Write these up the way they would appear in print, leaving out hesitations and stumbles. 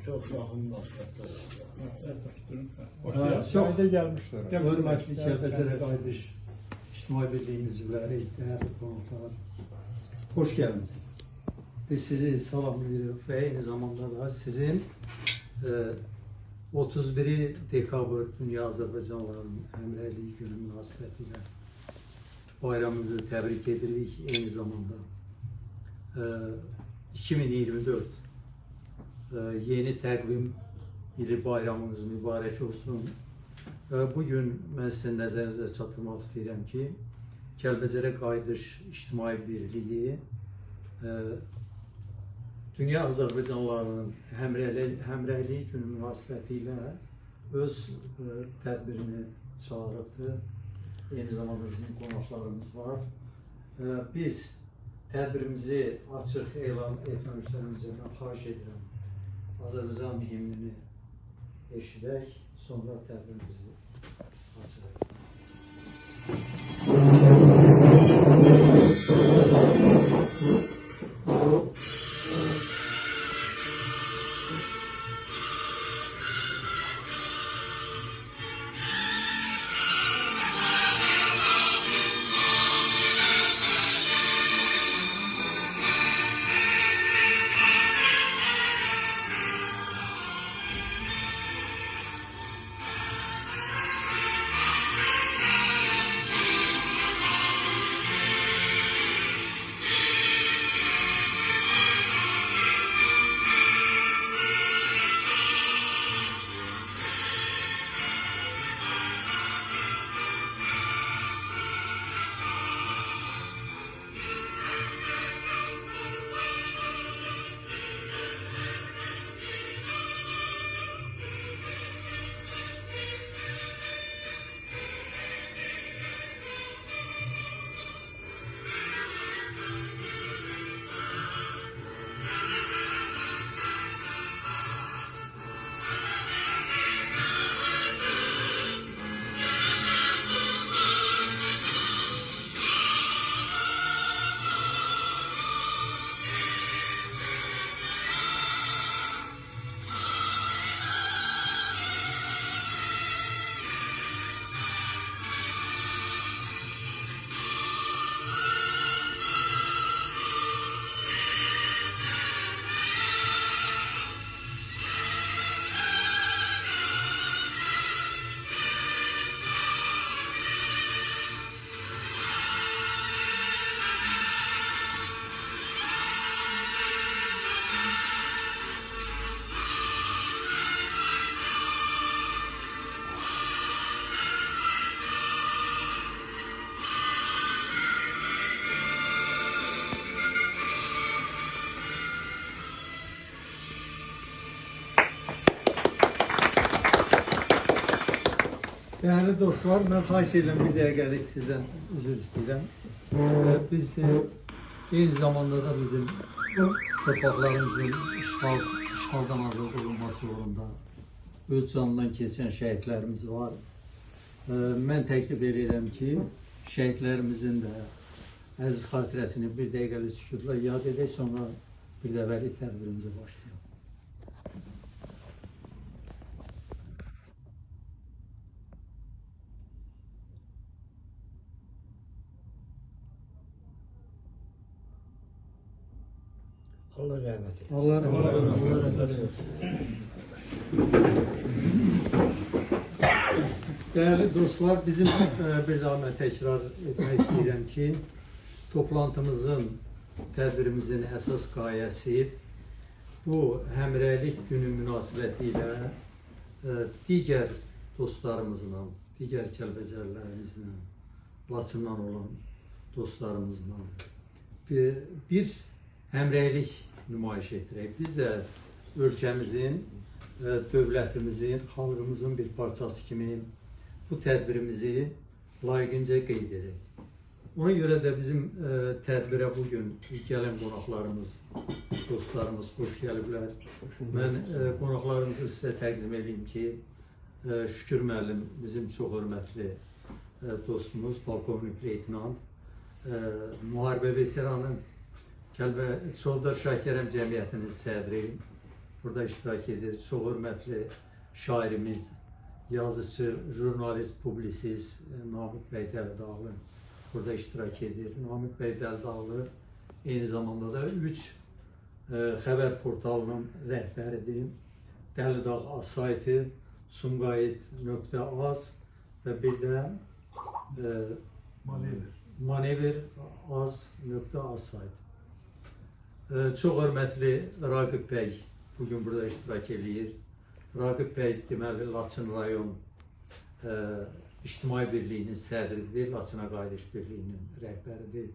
Çox yaxın münasibətlər Çox Şahide gelmişler. hörmətli Kəlbəcərə qayıdış İctimai Birliyin üzvləri, dəyərli qonaqlar, xoş gəlmisiniz. Biz sizi salamlayırıq və eyni zamanda da sizin 31 dekabr Dünya Azərbaycanlıların Həmrəyliyi günü münasibətilə bayramımızı təbrik edirik. Eyni zamanda 2024 yeni təqvim ili bayramınız mübarək olsun. Bugün mən sizin nəzərinizə çatdırmaq istəyirəm ki, Kəlbəcərə Qayıdış İctimai Birliyi Dünya Azərbaycanlılarının Həmrəyliyi günü münasibəti ilə öz tədbirini çağırıbdır. Eyni zamanda bizim qonaqlarımız var. Biz tədbirimizi açıq elan etməmişdən öncə mən xahiş edirəm. Azərbaycan himnini eşidək, sonra tədbirimizi açıq. Değerli dostlar, ben xahiş edirəm bir dəqiqəlik sizdən üzr istəyirəm. Biz eyni zamanda da bizim torpaqlarımızın işğaldan azad olunması uğrunda öz canından keçən şəhidlərimiz var. Mən təklif edirəm ki, şəhidlərimizin də əziz xatirəsini bir dəqiqəlik sükutla yad edək, sonra bir dəvəlik tədbirimizə başlayalım. Allah rəhmət eylesin. Allah rəhmət eylesin. Değerli dostlar, bizim bir daha mən təkrar etmək istəyirəm ki, toplantımızın, tədbirimizin əsas qayəsi bu həmrəylik günü münasibəti ilə digər dostlarımızla, digər Kəlbəcərlərimizlə, Laçından olan dostlarımızla bir həmrəylik nümayiş etdirək. Biz də ölkəmizin, dövlətimizin, xalqımızın bir parçası kimi bu tədbirimizi layiqincə qeyd edək. Ona görə də bizim tədbirə bugün gələn qonaqlarımız, dostlarımız xoş gəliblər. Mən qonaqlarımızı sizə təqdim edeyim ki, Şükür müəllim bizim çox hörmətli dostumuz, polkovnik leytenant, müharibə veteranı, Çovdar Şahkərəm Cəmiyyətinin sədri, burada iştirak edir. Çox hörmətli şairimiz, yazıcı, jurnalist, publisist Namik bəy Dəldağlı burada iştirak edir. Namik bəy Dəldağlı eyni zamanda da 3 xəbər portalının rəhbəridir. Dəldağ Az saytı, Sumqayıt.az və bir də Manevir.az saytı. Çox hörmətli Raqib bəy bugün burada iştirak edir. Raqib bəy deməli Laçın rayon İctimai Birliyinin sədridir, Laçına Qayıdış Birliyinin rəhbəridir.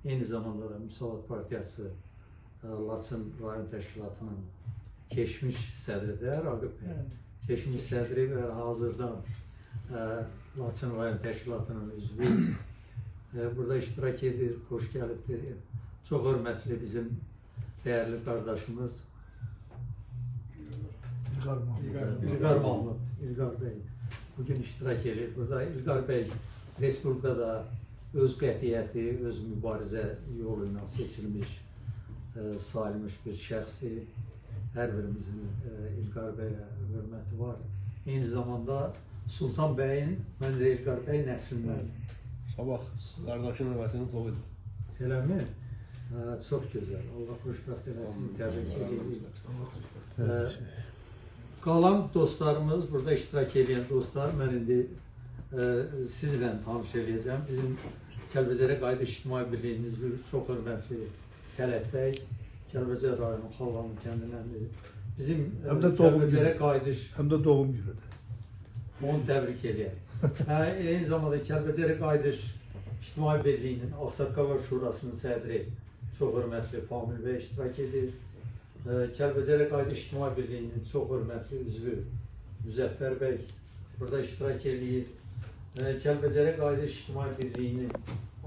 Eyni zamanda da Müsavat Partiyası Laçın rayon təşkilatının keçmiş sədridir Raqib bəy. Keçmiş sədri və hazırda Laçın rayon təşkilatının üzvü burada iştirak edir, xoş gəlibdir. Çox hörmətli bizim dəyərli qardaşımız İlqar bəy bugün iştirak edir. Burada İlqar bəy Respublikada öz qətiyyəti, öz mübarizə yolu ilə seçilmiş, sayılmış bir şəxsi. Hər birimizin İlqar bəyə hörməti var. Eyni zamanda Sultan bəyin, məncə İlqar bəy nəslindən. Sabah qardaşın hörmətini toxudur. Eləmi? Çox gözəl. Allah xoşbəxt eləsin. Təbrik edirəm. Qalan dostlarımız, burada iştirak edən dostlar, mən indi sizlə tanış edəcəm. Bizim Kəlbəcərə Qayıdış İctimai Birliyinin üzvü çox hörmətli Tələb bəy, Kəlbəcər rayonu Xallanlı kəndinəndir. Bizim Kəlbəcərə Qayıdış Həm də doğum günüdür. onu təbrik edirəm. Eyni zamanda Kəlbəcərə Qayıdış İctimai Birliyinin Ağsaqqallar Şurasının sədri çox hörmətli Famil bəy iştirak edir. Kəlbəcərə Qayıdış İctimai Birliyinin çox hörmətli üzvü Müzəffər bəy burada iştirak edir. Kəlbəcərə Qayıdış İctimai Birliyinin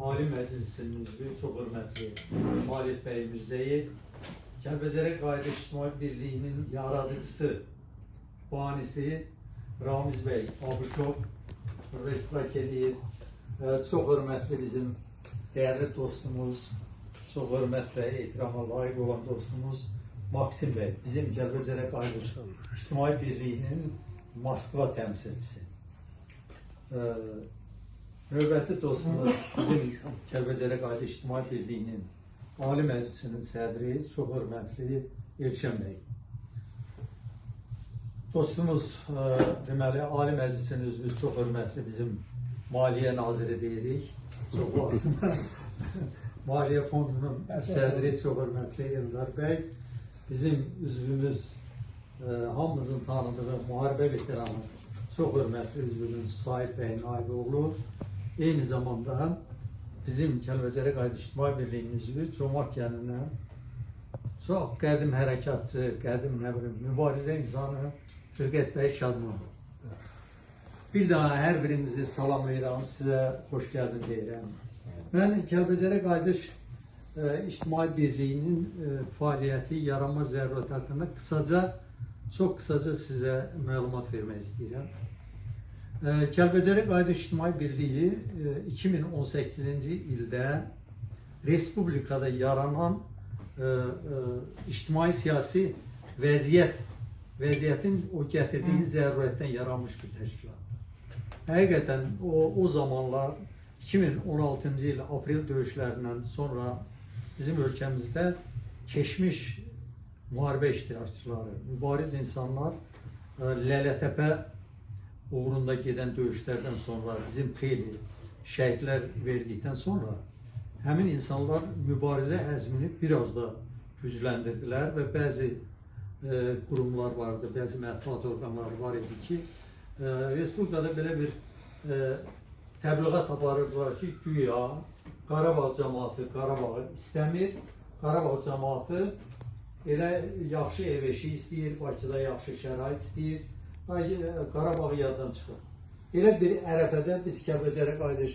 Ali Məclisinin üzvü çox hörmətli Xalid bəy Mirzəyev. Kəlbəcərə Qayıdış İctimai Birliyinin yaradıcısı, banisi Ramiz bəy Abuşov burada iştirak edir. Çox hörmətli bizim dəyərli dostumuz, çox hörmətlə ehtirama layiq olan dostumuz Maksim bəy, bizim Kəlbəcərə Qayıdış İctimai Birliyinin Moskva təmsilçisi. Növbəti dostumuz bizim Kəlbəcərə Qayıdış İctimai Birliyinin Ali Məclisinin sədri, çox hörmətli Elşən bəy. Dostumuz, deməli, Ali Məclisinin üzvü çox hörmətli bizim Maliyyə Naziri deyirik. Çox vaxtında Maliyyə Fondunun sədri, çox hörmətli Eldar bəy. Bizim üzvümüz, hamımızın tanıdığı müharibə veteranı, çox hörmətli üzvümüz Sahib bəy Naiboğlu. Eyni zamanda bizim Kəlbəcərə Qayıdış İctimai Birliyinin üzvü Çomaq kəndinə çox qədim hərəkatçı, qədim mübarizə insanı Firqət bəy Şadman. Bir daha hər birinizi salamlayıram, sizə xoş gəldin deyirəm. Mən Kəlbəcərə Qayıdış İctimai Birliyinin fəaliyyəti, yaranma zərurəti haqqında çox qısaca sizə məlumat vermək istəyirəm. Kəlbəcərə Qayıdış İctimai Birliyi 2018-ci ildə Respublikada yaranan ictimai-siyasi vəziyyətin o gətirdiyi zərurətdən yaranmış bir təşkilat. Həqiqətən o zamanlar 2016-cı il aprel döyüşlərindən sonra bizim ölkəmizdə keçmiş müharibə iştirakçıları, mübariz insanlar Lələtəpə uğrunda gedən döyüşlərdən sonra bizim xeyli şəhidlər verdikdən sonra həmin insanlar mübarizə əzmini biraz da gücləndirdilər və bəzi qurumlar vardı, bəzi mətbuat orqanları var idi ki, Respublikada belə bir təbliğat aparırdılar ki, güya Qarabağ cəmaatı Qarabağı istəmir, Qarabağ cəmaatı elə yaxşı ev-eşik istəyir, Bakıda yaxşı şərait istəyir, Qarabağı yaddan çıxır. Elə bir ərəfədə biz Kəlbəcərə Qayıdış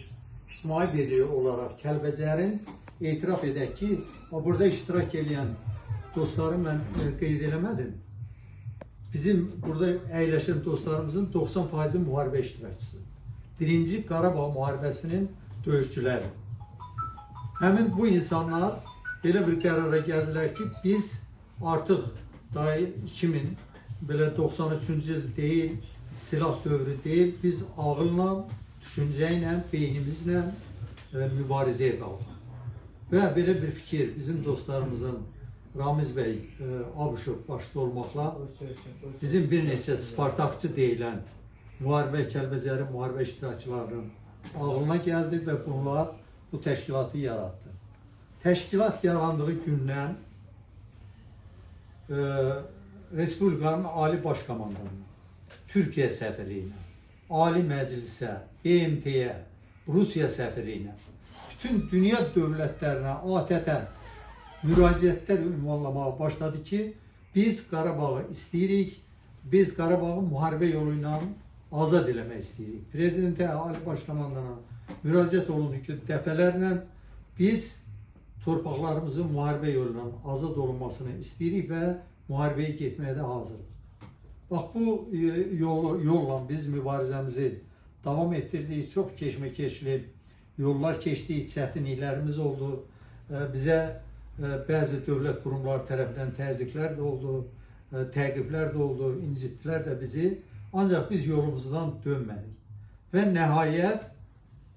İctimai Birliyi olaraq Kəlbəcərin etiraf edək ki, burada iştirak edən dostları mən qeyd eləmədim. Bizim burada əyləşən dostlarımızın 90%-i müharibə iştirakçısıdır. Birinci Qarabağ müharibəsinin döyüşçüləri. Həmin bu insanlar belə bir qərara gəldilər ki, biz artıq daha 2000 belə 93-cü il deyil, silah dövrü deyil. Biz ağılla, düşüncə ilə, beynimizlə mübarizəyə qalxaq. Və belə bir fikir bizim dostlarımızın Ramiz bəy Abuşov başda olmaqla bizim bir neçə Spartakçı deyilən müharibə, Kəlbəcəri müharibə iştirakçılarının ağlına gəldi və bunlar bu təşkilatı yarattı. Təşkilat yarandığı gündən Respublikanın Ali Başkomandanına, Türkiyə səfirliyinə, Ali Məclisə, BMT-yə, Rusiya səfirliyinə, bütün dünya dövlətlərinə ATƏT-ə müraciətlər ünvanlamağa başladı ki, biz Qarabağı istəyirik, biz Qarabağı müharibə yolu ilə azad eləmək istəyirik. Prezidentə, Ali Başkomandana müraciət olundu ki, dəfələrlə biz torpaqlarımızın müharibə yolu ilə azad olunmasını istəyirik və müharibəyə getməyə də hazırıq. Bax, bu yolla biz mübarizəmizi davam etdirdik, çox keşməkeşli yollar keçdik, çətinliklərimiz oldu. Bizə bəzi dövlət qurumları tərəfindən təzyiqlər də oldu, təqiblər də oldu, incitdilər də bizi. Ancaq biz yolumuzdan dönmədik. Və nəhayət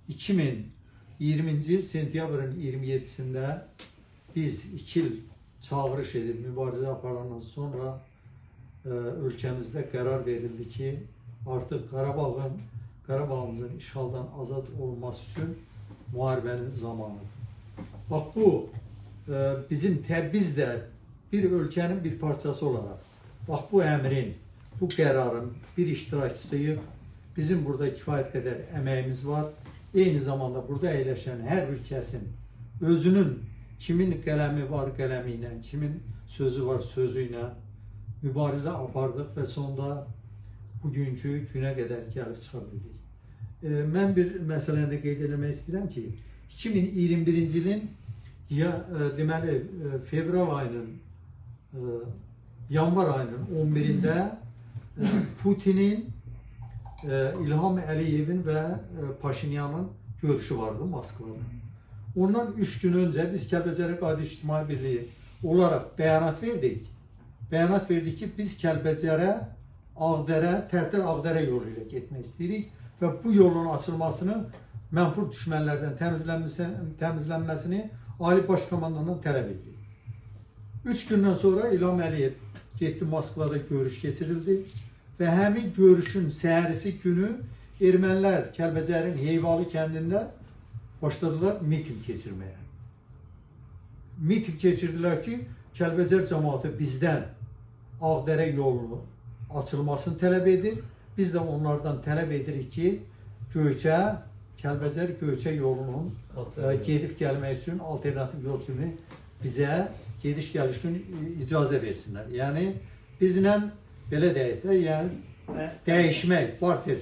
2020-ci il sentyabrın 27-sində biz 2 il çağırış edib mübarizə aparandan sonra ölkəmizdə qərar verildi ki, artıq Qarabağımızın işğaldan azad olunması üçün müharibənin zamanıdır. Bax, bu biz də bir ölkənin bir parçası olaraq, bax, bu əmrin, bu qərarın bir iştirakçısıyıq. Bizim burada kifayət qədər əməyimiz var. Eyni zamanda burada əyləşən hər bir kəsin özünün kimin qələmi var qələmi ilə, kimin sözü var sözü ilə mübarizə apardıq və sonunda bugünkü günə qədər gəlib çıxa bildik. Mən bir məsələni də qeyd eləmək istəyirəm ki, 2021-ci ilin deməli fevral ayının, yanvar ayının 11-də Putinin, İlham Əliyevin və Paşinyanın görüşü vardı Moskvada. Ondan 3 gün öncə biz Kəlbəcəri Qayıdış İctimai Birliyi olaraq bəyanat verdik. Bəyanat verdik ki, biz Kəlbəcərə, Ağdərə, Tərtər Ağdərə yolu ilə getmək istəyirik və bu yolun açılmasını, mənfur düşmənlərdən təmizlənməsini Ali Başkomandandan tələb edirik. 3 gündən sonra İlham Əliyev getdi, Moskvada görüş keçirildi və həmin görüşün səhərisi günü ermənilər Kəlbəcərin Heyvalı kəndində başladılar miting keçirməyə. Miting keçirdilər ki, Kəlbəcər cəmaatı bizdən Ağdərə yolunun açılmasını tələb edir. Biz də onlardan tələb edirik ki, Kəlbəcər Göyçə yolunun gedib gəlmək üçün alternativ yol kimi bizə gediş gəliş üçün icazə versinlər. Yəni, bizlə belə deyək də, yəni dəyişmək, barter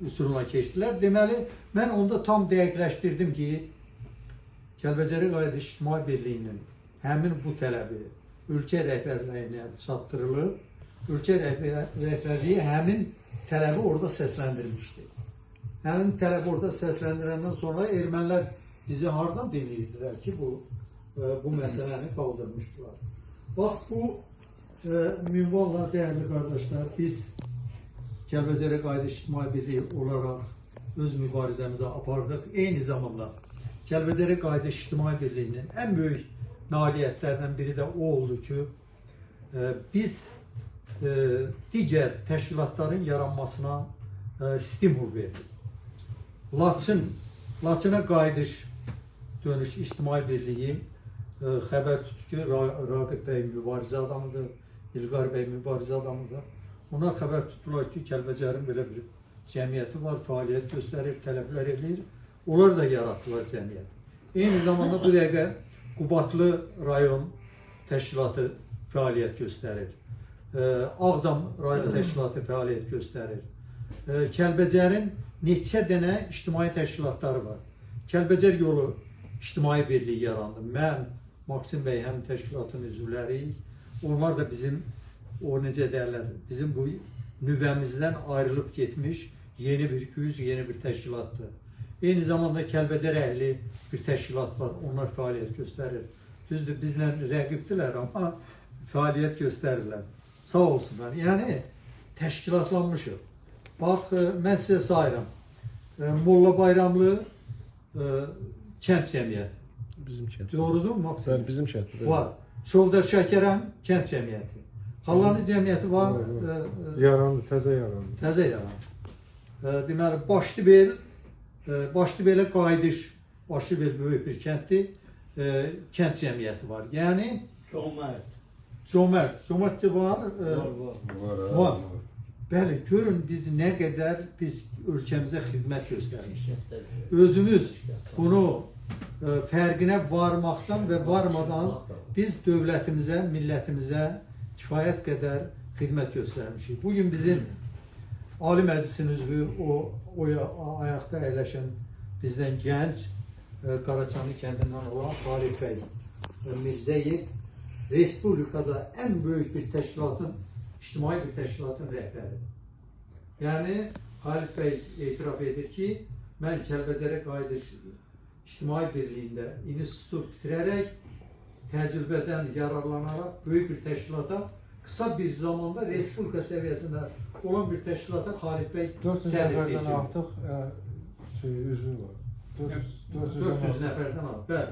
üsuluna keçdilər. Deməli, mən onda tam dəqiqləşdirdim ki, Kəlbəcəri Qayıdış İctimai Birliyinin həmin bu tələbi ölkə rəhbərliyinə çatdırılır. Ölkə rəhbərliyi həmin tələbi orada səsləndirmişdi. Həmin tələbi orada səsləndirəndən sonra ermənilər bizi hardan dinləyirdilər ki, bu məsələni qaldırmışdılar. Bax, bu minvalla dəyərli qardaşlar, biz Kəlbəcəri Qayıdış İctimai Birliyi olaraq öz mübarizəmizi apardıq. Eyni zamanda Kəlbəcəri Qayıdış İctimai Birliyinin ən böyük nailiyyətlərindən biri də o oldu ki, biz digər təşkilatların yaranmasına stimul verdik. Laçına Qayıdış Dönüş İctimai Birliyi xəbər tutdu ki, Raqib bəy mübarizə adamıdır, İlqar bəy mübarizə adamıdır. Onlar xəbər tutdular ki, Kəlbəcərin belə bir cəmiyyəti var, fəaliyyət göstərir, tələblər edir. Onlar da yaratdılar cəmiyyət. Eyni zamanda bu dəqiqə Qubatlı rayon təşkilatı fəaliyyət göstərir. Ağdam rayon təşkilatı fəaliyyət göstərir. Kəlbəcərin neçə dənə ictimai təşkilatları var. Kəlbəcər yolu İctimai Birliyi yarandı. Mən, Maksim bəy həm təşkilatın üzvləriyik. Onlar da bizim, o necə deyərlər, bizim bu nüvəmizdən ayrılıb getmiş yeni bir güc, yeni bir təşkilatdır. Eyni zamanda Kəlbəcər əhli bir təşkilat var, onlar fəaliyyət göstərir. Düzdür, bizlə rəqibdilər, amma fəaliyyət göstərirlər. Sağ olsunlar. Yəni təşkilatlanmışıq. Bax, mən sizə sayıram. Molla Bayramlı kənd cəmiyyəti. Bizim kənd. Doğrudur mu Maksim? Bəli, bizim kənddir. Var. Şovdar Şəkərəm kənd cəmiyyəti. Xalani cəmiyyəti var. Yarandı, təzə yarandı. Təzə yarandı. Deməli, Başlıbelə qayıdış, Başlıbel böyük bir kənddir. Kənd cəmiyyəti var. Yəni, Cömert. Cömert var. Var. Bəli, görün biz nə qədər biz ölkəmizə xidmət göstərmişik. Özümüz bunu fərqinə varmaqdan və varmadan biz dövlətimizə, millətimizə kifayət qədər xidmət göstərmişik. Bugün bizim Ali Məclisin üzvü, o ayaqda əyləşən bizdən gənc, Qaraçanlı kəndindən olan Xalid bəy Mirzəyev, Respublikada ən böyük bir təşkilatın, ictimai bir təşkilatın rəhbəridir. Yəni, Xalid bəy etiraf edir ki, mən Kəlbəcərə qayıdış ictimai birliyində institut bitirərək, təcrübədən yararlanaraq böyük bir təşkilata, qısa bir zamanda Respublika səviyyəsində olan bir təşkilata Xalid bəy 400 nəfərdən artıq üzvü var. 400 nəfərdən artıq, bəli.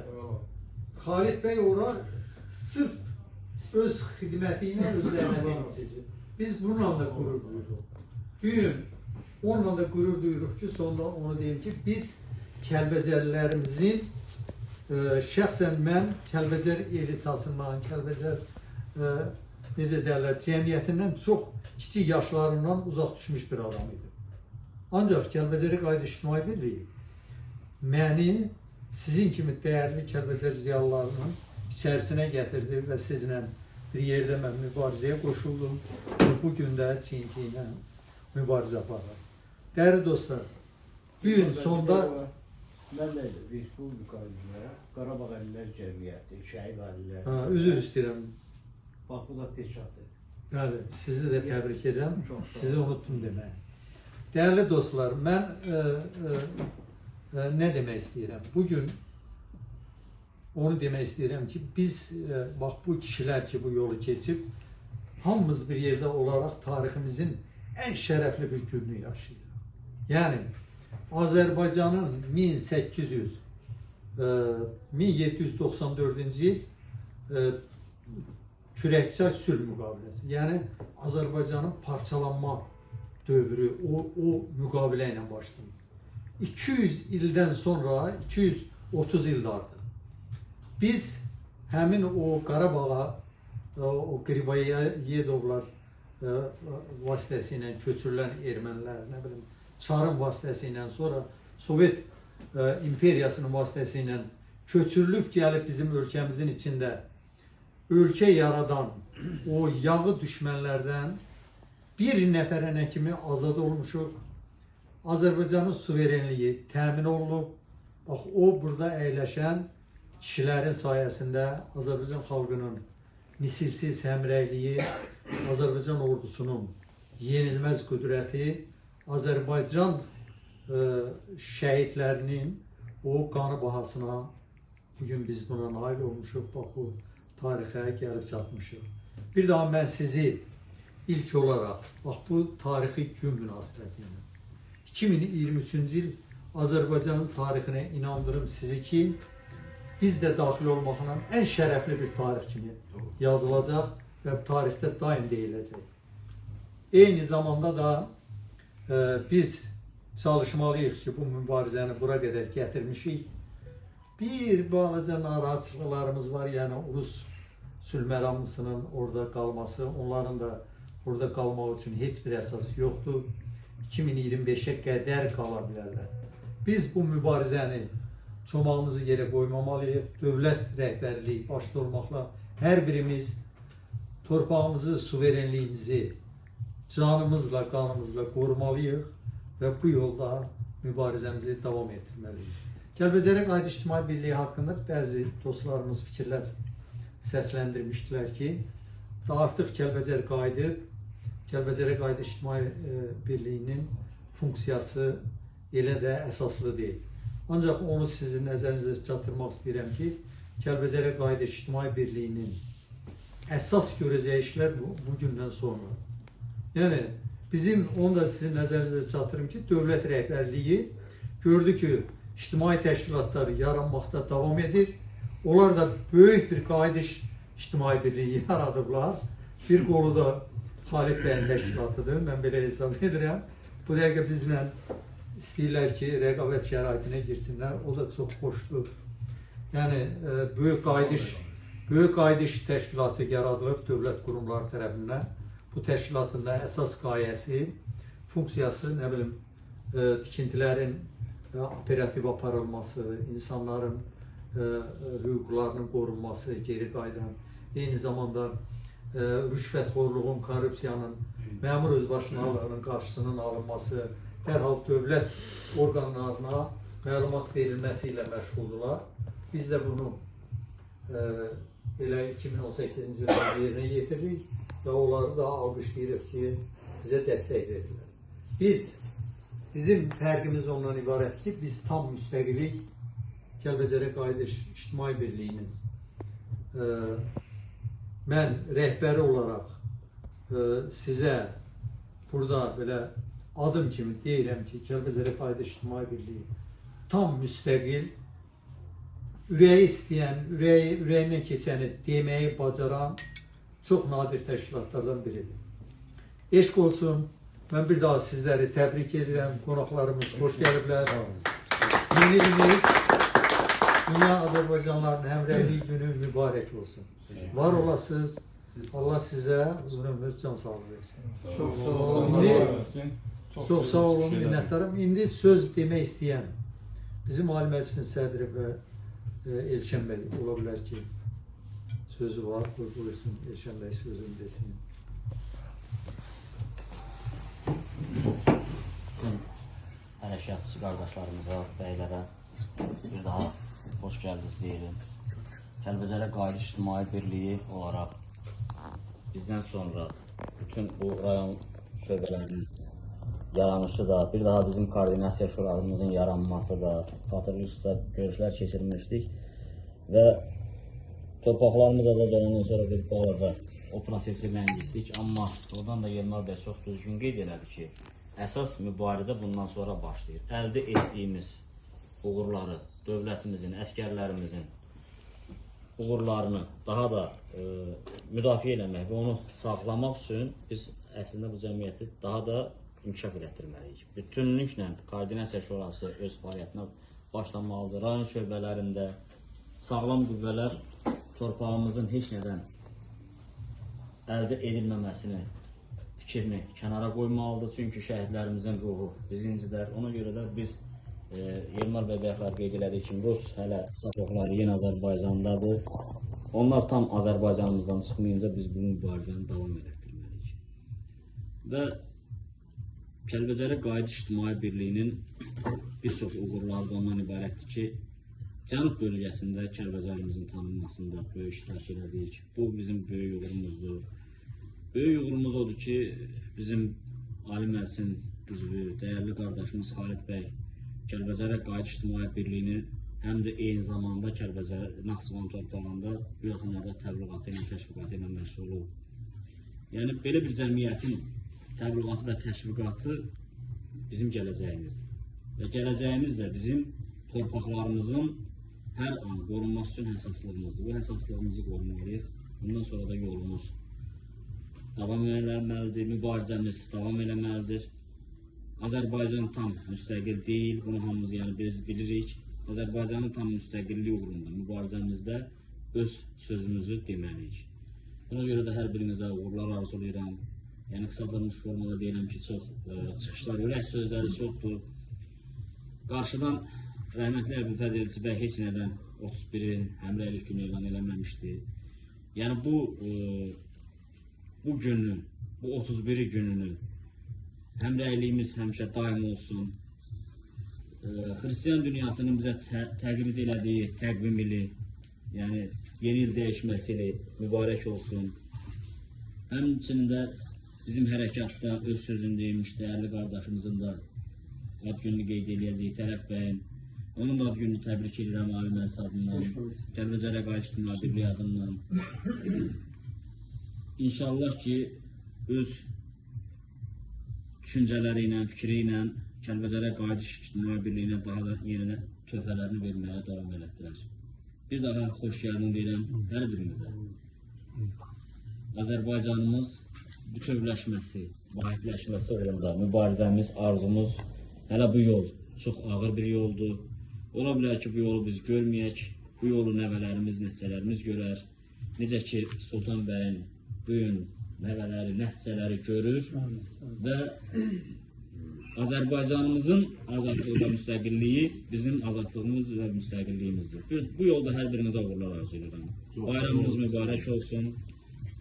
Xalid bəy ora sırf öz xidməti ilə özlərini sizi. Biz bununla da qürur duyuruq. Bugün onunla da qürur duyuruq ki, sonunda onu deyim ki, biz Kəlbəcərlilərimizin, şəxsən mən Kəlbəcər elitasından, Kəlbəcər necə deyərlər, cəmiyyətindən çox kiçik yaşlarından uzaq düşmüş bir adam idi. Ancaq Kəlbəcərə qayıdış ictimai birliyi məni sizin kimi dəyərli Kəlbəcər ziyalılarının içərisinə gətirdi və sizlə bir yerdə mən mübarizəyə qoşuldum və bugün də çiyin-çiyinlə mübarizə aparır. Dəyərli dostlar, bu gün sonda Mən də Respublika üzrə Qarabağ Əlilər Cəmiyyəti, Şəhid Əlilər. Üzr istəyirəm. Bax, bu da teşkilatdır. Bəli, sizi də təbrik edirəm. Sizi unuttum deməyə. Dəyərli dostlar, mən nə demək istəyirəm? Bugün onu demək istəyirəm ki, biz, bax, bu kişilər ki, bu yolu keçib, hamımız bir yerdə olaraq tariximizin ən şərəfli bir gününü yaşayırıq. Yəni, Azərbaycanın 1794-cü il Kürəkçay sülh müqaviləsi, yəni Azərbaycanın parçalanma dövrü o müqavilə ilə başlayır. 200 ildən sonra, 230 ildə artıq biz həmin o Qarabağa, o Qriboyedovlar vasitəsilə köçürülən ermənilər, nə bilim, Çarın vasitəsilə, sonra Sovet imperiyasının vasitəsilə köçürülüb gəlib bizim ölkəmizin içində ölkə yaradan o yağı düşmənlərdən bir nəfərənə kimi azad olmuşuq. Azərbaycanın suverenliyi təmin olunub. Bax, o burada əyləşən kişilərin sayəsində Azərbaycan xalqının misilsiz həmrəyliyi, Azərbaycan ordusunun yenilməz qüdrəti, Azərbaycan şəhidlərinin o qanı bahasına bugün biz buna nail olmuşuq, bax bu tarixə gəlib çatmışıq. Bir daha mən sizi ilk olaraq, bax bu tarixi gün münasibəti ilə 2023-cü il Azərbaycanın tarixinə inandırım sizi ki, biz də daxil olmaqla ən şərəfli bir tarix kimi yazılacaq və tarixdə daim deyiləcək. Eyni zamanda da biz çalışmalıyıq ki, bu mübarizəni bura qədər gətirmişik. Bir balaca narahatçılıqlarımız var, yəni Urus sülh məramlısının orada qalması, onların da orada qalmaq üçün heç bir əsas yoxdur. 2025-ə qədər qala bilərlər. Biz bu mübarizəni çomağımızı yerə qoymamalıyıq. Dövlət rəhbərliyi başda olmaqla hər birimiz torpağımızı, suverenliyimizi canımızla, qanımızla qorumalıyıq və bu yolda mübarizəmizi davam etdirməliyik. Kəlbəcərə qayıdış ictimai birliyi haqqında bəzi dostlarımız fikirlər səsləndirmişdilər ki, artıq Kəlbəcər qayıdıb, Kəlbəcərə qayıdış ictimai birliyinin funksiyası elə də əsaslı deyil. Ancaq onu sizin nəzərinizə çatdırmaq istəyirəm ki, Kəlbəcərə qayıdış ictimai birliyinin əsas görəcəyi işlər bu gündən sonra. Yəni bizim onu da sizin nəzərinizə çatdırım ki, dövlət rəhbərliyi gördü ki, ictimai təşkilatlar yaranmaqda davam edir. Onlar da böyük bir qayıdış ictimai birliyi yaradıblar. Bir qolu da Xalid bəyin təşkilatıdır. Mən belə hesab edirəm. Bu dəqiqə bizlə istəyirlər ki, rəqabət şəraitinə girsinlər. O da çox xoşdur. Yəni böyük qayıdış təşkilatı yaradılıb dövlət qurumları tərəfindən. Bu təşkilatın da əsas qayəsi, funksiyası, nə bilim, tikintilərin operativ aparılması, insanların hüquqlarının qorunması, geri qayıdan, eyni zamanda rüşvətxorluğun, korrupsiyanın, məmur özbaşınalığının qarşısının alınması, dərhal dövlət orqanlarına məlumat verilməsi ilə məşğuldurlar. Biz də bunu elə 2018-ci ildə yerinə yetiririk və onları da alqışlayırıq ki, bizə dəstək verirlər. Bizim fərqimiz ondan ibarət ki, biz tam müstəqillik Kəlbəcərə Qayıdış İctimai Birliyinin mən rəhbəri olaraq sizə burada belə adım kimi deyirəm ki, Kəlbəcərə Qayıdış İctimai Birliyi tam müstəqil, ürəyi istəyən, ürəyindən keçəni deməyi bacaran çox nadir təşkilatlardan biridir. Eşq olsun, mən bir daha sizləri təbrik edirəm, qonaqlarımız xoş gəliblər. Yeni ilimiz Dünya Azərbaycanların Həmrəylik günü mübarək olsun. Var olasınız, Allah sizə uzun ömür, can sağlığı versin. Çox sağ olun, minnətdarım. İndi söz demək istəyən bizim Ali Məclisin sədri və Elşən bəy ola bilər ki, sözü var, buyursun Elşən bəy sözünü desin. Bütün hərəkatçı qardaşlarımıza, bəylərə bir daha xoş gəldiniz deyirim. Kəlbəcərə Qayıdış İctimai Birliyi olaraq bizdən sonra bütün bu rayon şöbələrinin yaranışı da, bir daha bizim koordinasiya şurasımızın yaranması da, xatırlayırsınızsa görüşlər keçirmişdik və torpaqlarımız azad olandan sonra bir balaca o prosesi ləngitdik, amma oradan da Yelmar bəy çox düzgün qeyd elədi ki, əsas mübarizə bundan sonra başlayır. Əldə etdiyimiz uğurları, dövlətimizin, əskərlərimizin uğurlarını daha da müdafiə eləmək və onu saxlamaq üçün biz əslində bu cəmiyyəti daha da inkişaf etdirməliyik. Bütünlüklə koordinasiya şurası öz fəaliyyətinə başlamalıdır. Rayon şöbələrində sağlam qüvvələr torpağımızın heç nədən əldə edilməməsini, fikrini kənara qoymalıdır. Çünki şəhidlərimizin ruhu bizi incilər. Ona görə də biz Yelmar bəy bayaqlar qeyd elədik ki, Rus hələ sapıqları yenə Azərbaycandadır. Onlar tam Azərbaycanımızdan çıxmayınca biz bu mübarizəni davam etdirməliyik. Və Kəlbəcərə Qayıdış İctimai Birliyinin bir çox uğurları da ondan ibarətdir ki, Cənub bölgəsində Kəlbəcərimizin tanınmasında böyük iştirak elədik. Bu bizim böyük uğurumuzdur. Böyük uğurumuz odur ki, bizim Ali Məclisin üzvü, dəyərli qardaşımız Xalid bəy Kəlbəcərə Qayıdış İctimai Birliyinin həm də eyni zamanda Kəlbəcər Naxçıvan torpağında bu yaxınlarda təbliğatı ilə, təşviqatı ilə məşğul olub. Yəni, belə bir cəmiyyətin təbliğatı və təşviqatı bizim gələcəyimizdir. Və gələcəyimiz də bizim torpaqlarımızın hər an qorunması üçün həssaslığımızdır. Bu həssaslığımızı qorumalıyıq. Bundan sonra da yolumuz davam eləməlidir, mübarizəmiz davam eləməlidir. Azərbaycan tam müstəqil deyil, bunu hamımız biz bilirik. Azərbaycanın tam müstəqilliyi uğrunda mübarizəmizdə öz sözümüzü deməliyik. Buna görə də hər birinizə uğurlar arzulayıram. Yəni qısadılmış formada deyirəm ki, çox çıxışlar, ürək sözləri çoxdur. Qarşıdan rəhmətli Əbülfəz Elçi bəy heç nədən 31-in həmrəylik günü elan eləməmişdi. Yəni bu günün, bu 31 gününü həmrəyliyimiz həmişə daim olsun. Xristiyan dünyasının bizə təqrid elədiyi təqvim ili, yəni yeni il dəyişməsi mübarək olsun. Həmçində bizim hərəkatda öz sözünü deyilmiş dəyərli qardaşımızın da ad gününü qeyd edəcəyik Tərəf bəyin. Onun da ad gününü təbrik edirəm Ali Məclis adından, Kəlbəcərə Qayıdış İctimai Birliyi adından. İnşallah ki öz düşüncələri ilə, fikri ilə Kəlbəcərə Qayıdış İctimai Birliyinə daha da yeni töhfələrini verməyə davam elətdirər. Bir daha xoş gəldin deyirəm hər birimizə. Azərbaycanımız bütövləşməsi, vahidləşməsi uğrunda mübarizəmiz, arzumuz hələ bu yol çox ağır bir yoldur. Ola bilər ki, bu yolu biz görməyək, bu yolu nəvələrimiz, nəticələrimiz görər. Necə ki, Sultan bəyin bu gün nəvələri, nəticələri görür və Azərbaycanımızın azadlığı və müstəqilliyi bizim azadlığımız və müstəqilliyimizdir. Bu yolda hər birinizə uğurlar arzu edirəm. Bayramınız mübarək olsun,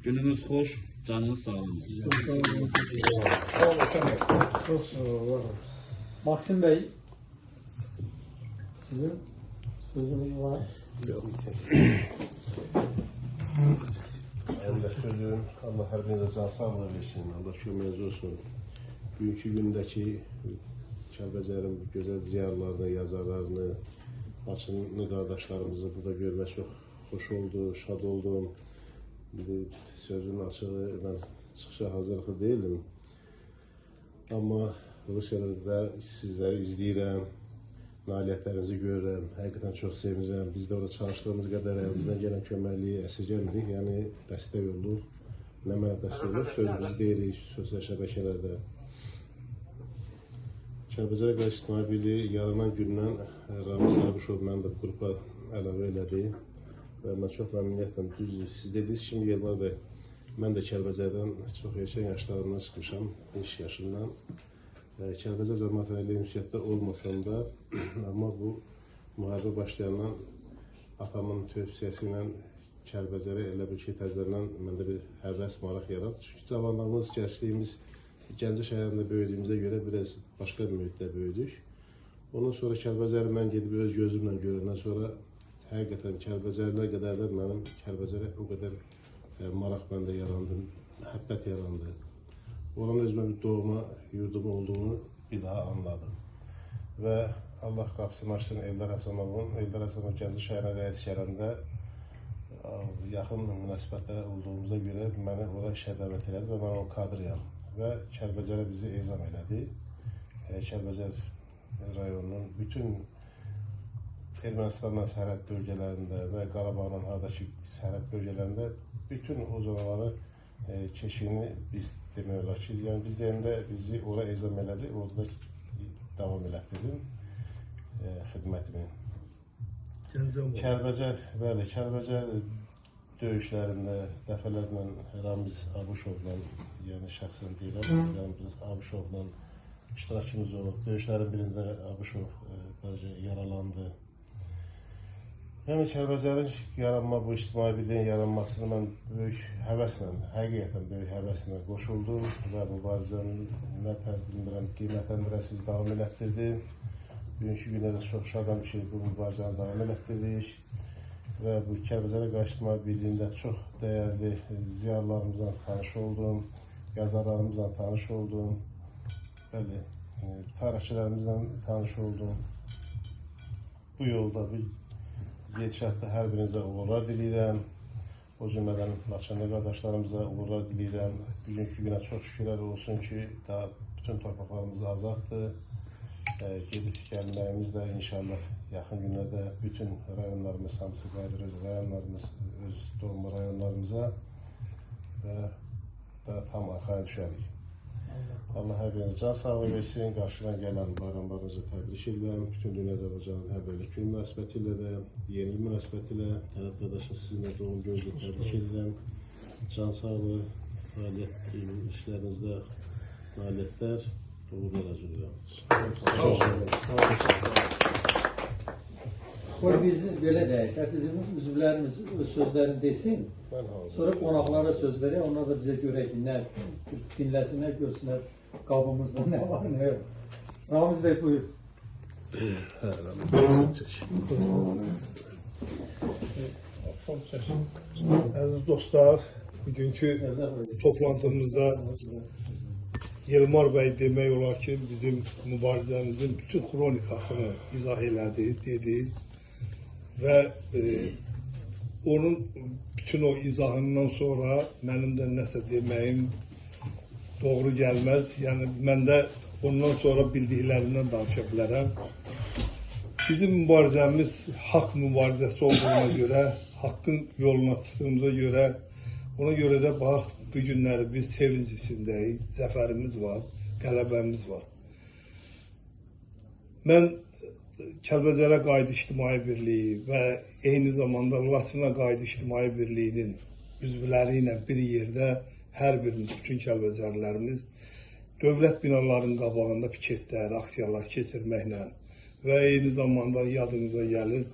gününüz xoş, canınız sağlam olsun. Çok sağ olun. Maksim Bey, sizin sözünüz var. Benim de sözüm, Allah her birinize can sağlığı versin, Allah köməyiniz olsun. Bugünkü gündəki Kəlbəcərin gözəl ziyarlarını, yazarlarını, Laçınlı qardaşlarımızı burada görmək çox xoş oldu, şad oldum. Sözün açığı, mən çıxışa hazırlıqlı değilim. Amma Rusiyada da sizləri izləyirəm, nailiyyətlərinizi görürəm, həqiqətən çox sevinirəm. Biz də orada çalışdığımız qədər əlimizdən gələn köməkliyi əsirgəmirik, yəni dəstək olduq. Nə mənə dəstək olur, sözümüzü deyirik sosial şəbəkələrdə. Kəlbəcərə Qayıdış İctimai Birliyi yaranan gündən Ramiz Abışov mən də qrupa əlavə elədi və mən çox məmnuniyyətlə, düzdür, siz dediniz kimi Yelmar bəy, mən də Kəlbəcərdən çox erkən yaşlarımdan çıxmışam, 5 yaşından. Kəlbəcər cəmiyyətlə ilə ünsiyyətdə olmasam da, amma bu müharibə başlayandan atamın tövsiyəsi ilə Kəlbəcərə elə bir ki, təzədən məndə bir həvəs, maraq yaratdı. Çünki cavanlığımız, gəncliyimiz Gəncə şəhərində böyüdüyümüzə görə biraz başqa bir mühitdə böyüdük. Ondan sonra Kəlbəcəri mən gedib öz gözümlə görəndən sonra həqiqətən Kəlbəcərlər qədər də mənim Kəlbəcərə o qədər maraq məndə yarandı, məhəbbət yarandı. Oranın özümə bir doğma yurdum olduğunu bir daha anladım. Və Allah qapısını açsın Eldar Həsənovun. Eldar Həsənov Gəncə şəhərinə rəis gələndə yaxın münasibətdə olduğumuza görə məni ora işə dəvət elədi və mən o kadrıyam. Və Kəlbəcərə bizi ezam elədi. Kəlbəcər rayonunun bütün Ermənistanla sərhəd bölgələrində və Qarabağla haradakı sərhəd bölgələrində bütün o zonaları keşiyini biz demək olar ki, yəni biz deyəndə bizi ora ezam elədi, orada da davam elətdirdim xidmətimi. Kəlbəcər, bəli, Kəlbəcər döyüşlərində dəfələrlə Ramiz Abışovla, yəni şəxsən deyirəm, Ramiz Abışovla iştirakımız olub. Döyüşlərin birində Abışov yaralandı. Yəni Kəlbəcərin yaranma, bu ictimai birliyin yaranmasını mən böyük həvəslə, həqiqətən böyük həvəslə qoşuldum və mübarizəni qiymətləndirəsiz davam elətdirdim. Bugünkü günə də çox şadam ki, bu mübarizəni davam elətdiririk və bu Kəlbəcərə Qayıdış İctimai Birliyində çox dəyərli ziyarlarımızla tanış oldum, yazarlarımızla tanış oldum, bəli, tarixçilərimizlə tanış oldum. Bu yolda bir gedişatda hər birinizə uğurlar diləyirəm. O cümlədən Laçınlı qardaşlarımıza uğurlar diləyirəm. Bugünkü günə çox şükürlər olsun ki, daha bütün torpaqlarımız azaddır. Gedib gəlməyimiz də inşallah yaxın günlərdə bütün rayonlarımız hamısı qayıdır öz rayonlarımız, öz doğma rayonlarımıza və daha tam arxaya düşərik. Allah hər birinizə can sağlığı versin, qarşıdan gələn bayramlarınızı təbrik edirəm. Bütün Dünya Azərbaycanın Həmrəylik günü münasibəti ilə də, yeni münasibəti ilə Tələb qardaşım sizinlə doğum gününüzü təbrik edirəm. Can sağlığı, fəaliyyət işlərinizdə, nailiyyətlər, uğurlar arzu edirəm. Sağ olun. Qoy biz belə deyək, bizim üzvlərimiz öz sözlərini desin, sonra qonaqlara söz verək, onlar da bizə görək ki, nə dinləsinlər, görsünlər qabımızda nə var, nə yox. Ramiz bəy, buyur. Əziz dostlar, bugünkü toplantımızda Yelmar bəy demək olar ki, bizim mübarizəmizin bütün xronikasını izah elədi, dedi və onun bütün o izahından sonra mənim də nəsə deməyim doğru gəlməz. Yəni mən də ondan sonra bildiklərindən danışa bilərəm. Bizim mübarizəmiz haqq mübarizəsi olduğuna görə, haqqın yoluna çıxdığımıza görə, ona görə də bax, bu günləri biz sevinc içindəyik, zəfərimiz var, qələbəmiz var. Mən Kəlbəcərə Qayıdış İctimai Birliyi və eyni zamanda Laçına Qayıdış İctimai Birliyinin üzvləri ilə bir yerdə hər birimiz, bütün Kəlbəcərlilərimiz dövlət binalarının qabağında piketlər, aksiyalar keçirməklə və eyni zamanda yadınıza gəlir,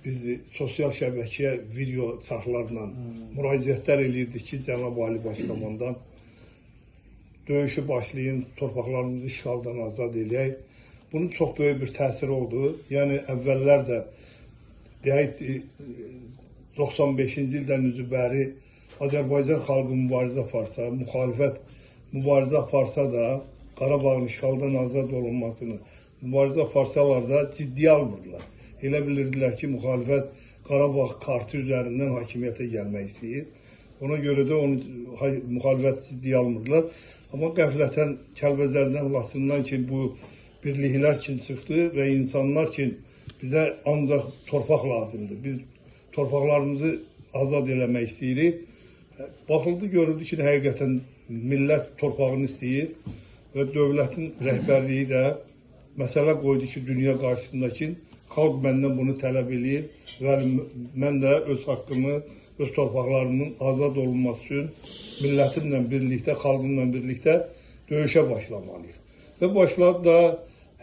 biz sosial şəbəkəyə video çarxlarla müraciətlər edirdik ki, Cənab Ali Başkomandan döyüşü başlayın, torpaqlarımızı işğaldan azad eləyək. Bunun çox böyük bir təsiri oldu. Yəni əvvəllər də deyək 95-ci ildən üzübəri Azərbaycan xalqı mübarizə aparsa, müxalifət mübarizə aparsa da Qarabağın işğaldan azad olunmasını mübarizə aparsalar da ciddiyə almırdılar. Elə bilirdilər ki, müxalifət Qarabağ kartı üzərindən hakimiyyətə gəlmək istəyir. Ona görə də onu müxalifət ciddiyə almırdılar. Amma qəflətən Kəlbəcərdən, Laçından ki, bu birliklər kimi çıxdı və insanlar ki, bizə ancaq torpaq lazımdır. Biz torpaqlarımızı azad eləmək istəyirik. Baxıldı, görüldü ki, həqiqətən millət torpağını istəyir və dövlətin rəhbərliyi də məsələ qoydu ki, dünya qarşısında ki, xalq məndən bunu tələb eləyir və mən də öz haqqımı, öz torpaqlarımın azad olunması üçün millətimlə birlikdə, xalqımla birlikdə döyüşə başlamalıyıq. Və başladı da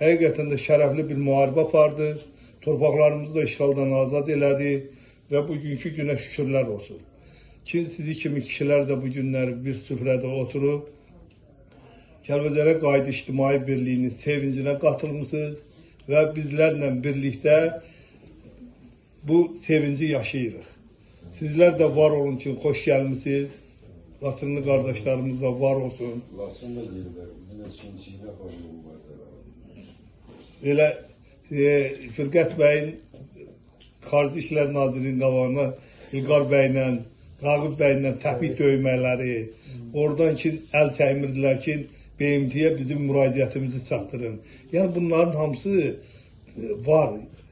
həqiqətən də şərəfli bir müharibə apardı, torpaqlarımızı da işğaldan azad elədi və bugünkü günə şükürlər olsun. Ki, sizi kimi kişilər də bu günləri bir süfrədə oturub, Kəlbəcərə Qayıdış İctimai Birliyinin sevincinə qatılmışsınız və bizlərlə birlikdə bu sevinci yaşayırıq. Sizlər də var olun ki, xoş gəlmişsiniz. Laçınlı qardaşlarımız da var olsun. Laçın da gelirler. Bizim Çinçi'yle falan var. Elə Firqət bəyin Xarici İşlər Nazirinin qabağına İlqar bəylə, Rağib bəylə təpik döymələri, oradan ki, əl çəkmirdilər ki, BMT-yə bizim müraciətimizi çatdırın. Yəni bunların hamısı var.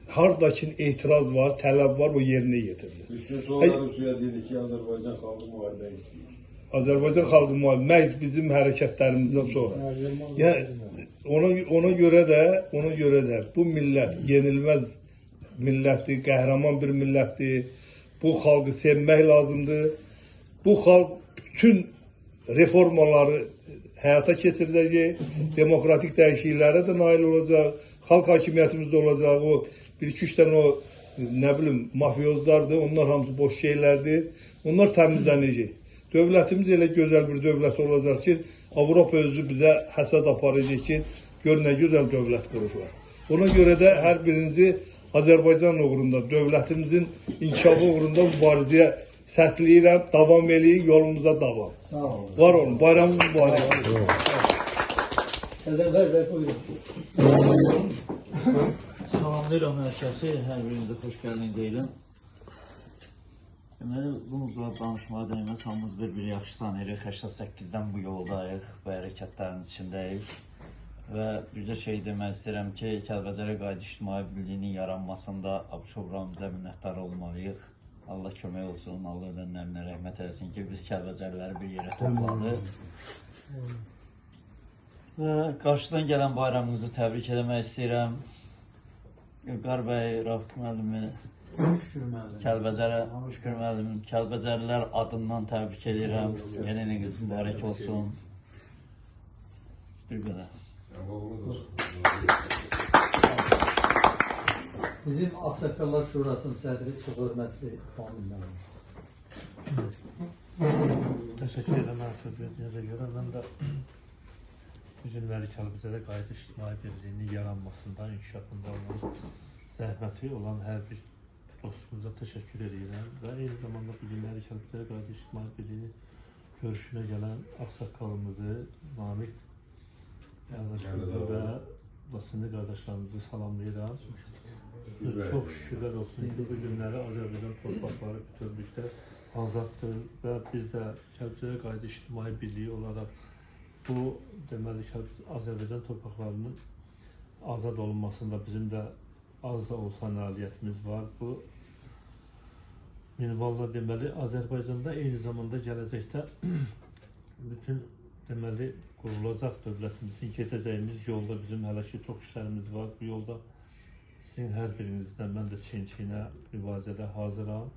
Hardakı etiraz var, tələb var, o yerinə yetirilir. 3 gün sonra Rusiya dedi ki, Azərbaycan xalqı müharibə istəyir. Azərbaycan xalqı müharibə bizim hərəkətlərimizdən sonra. Yəni ona görə də bu millət yenilməz millətdir, qəhrəman bir millətdir. Bu xalqı sevmək lazımdır. Bu xalq bütün reformaları həyata keçiriləcək, demokratik dəyişikliklərə də nail olacaq, xalq hakimiyyətimizdə olacaq, o bir-iki dənə o, nə bilim, mafiyozlardır, onlar hamısı boş şeylərdir, onlar təmizlənəcək. Dövlətimiz elə gözəl bir dövlət olacaq ki, Avropa özü bizə həsəd aparacaq ki, gör nə gözəl dövlət qururlar. Ona görə də hər birinizi Azərbaycan uğrunda, dövlətimizin inkişafı uğrunda mübarizəyə səsləyirəm, davam eləyin, yolumuza davam. Sağ olun. Var olun, bayramımız mübarək. Bəy, buyurun. Salamlayıram hər kəsi, hər birinizə xoş gəlin deyiləm. Deməli, uzun-uzun danışmağa dəyməz, hamımız bir-bir yaxşı tanıyırıq, 88-dən bu yoldayıq və hərəkətlərin içindəyik. Və bircə şey demək istəyirəm ki, Kəlbəcərə Qayıdış İctimai Birliyinin yaranmasında Abşeron bizə minnətdar olmalıyıq. Allah kömək olsun, Allah ödənlərinə rəhmət eləsin ki, biz Kəlbəcərliləri bir yerə topladı. Və qarşıdan gələn bayramınızı təbrik eləmək istəyirəm. İlqar bəy, Rafik müəllimi, Şükür müəllim, Kəlbəcərlilər adından təbrik edirəm. Yeni iliniz mübarək olsun. Bir qədər. Bizim Ağsaqqallar Şurasının sədri çox hörmətli Famil müəllim. Təşəkkür edirəm söz verdiyinizə görə. Mən də bu günləri Kəlbəcərə Qayıdış İctimai Birliyinin yaranmasında, inkişafında olan zəhməti olan hər bir dostumuza təşəkkür edirəm və eyni zamanda bu günləri Kəlbəcərə Qayıdış İctimai Birliyinin görüşünə gələn Ağsaqqalımızı, Namiq qardaşlarımızı və Laçınlı qardaşlarımızı salamlayıram. Çok şükürler olsun ki bu günləri Azərbaycan torpaqları bütövlükdə azaddır və biz də Kəlbəcərə Qayıdış İctimai Birliyi olaraq bu deməli ki, Azərbaycan torpaqlarının azad olunmasında bizim də az da olsa nailiyyətimiz var. Bu minvalla deməli Azərbaycanda eyni zamanda gələcəkdə bütün deməli qurulacaq dövlətimizin gedəcəyimiz yolda bizim hələ ki çox işlərimiz var. Bu yolda sizin hər birinizdən mən də çiyin-çiyinə mübarizədə hazıram.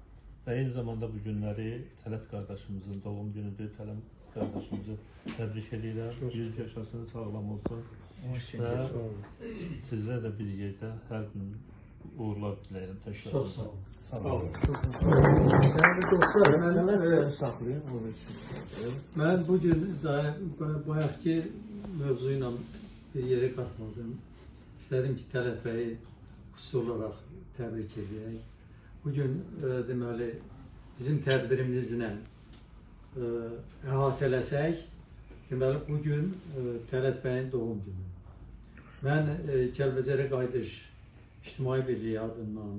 Və eyni zamanda bu günləri Tələt qardaşımızın doğum günüdür. Tələt qardaşımızı təbrik edirəm. 100 yaşasın, sağlam olsun. Və sizlərə də bir yerdə hər gün uğurlar diləyirəm. Təşəkkür ederim. Çox sağ olun. Sağ olun. Değerli dostlar, mən bugün bayaqki mövzu ilə bir yerə qatmadım. İstədim ki, Tələt bəyi xüsusi olaraq təbrik edək. Bugün deməli bizim tədbirimizlə əhatələsək, deməli bugün Tələt bəyin doğum günü. Mən Kəlbəcərə Qayıdış İctimai Birliyi adından,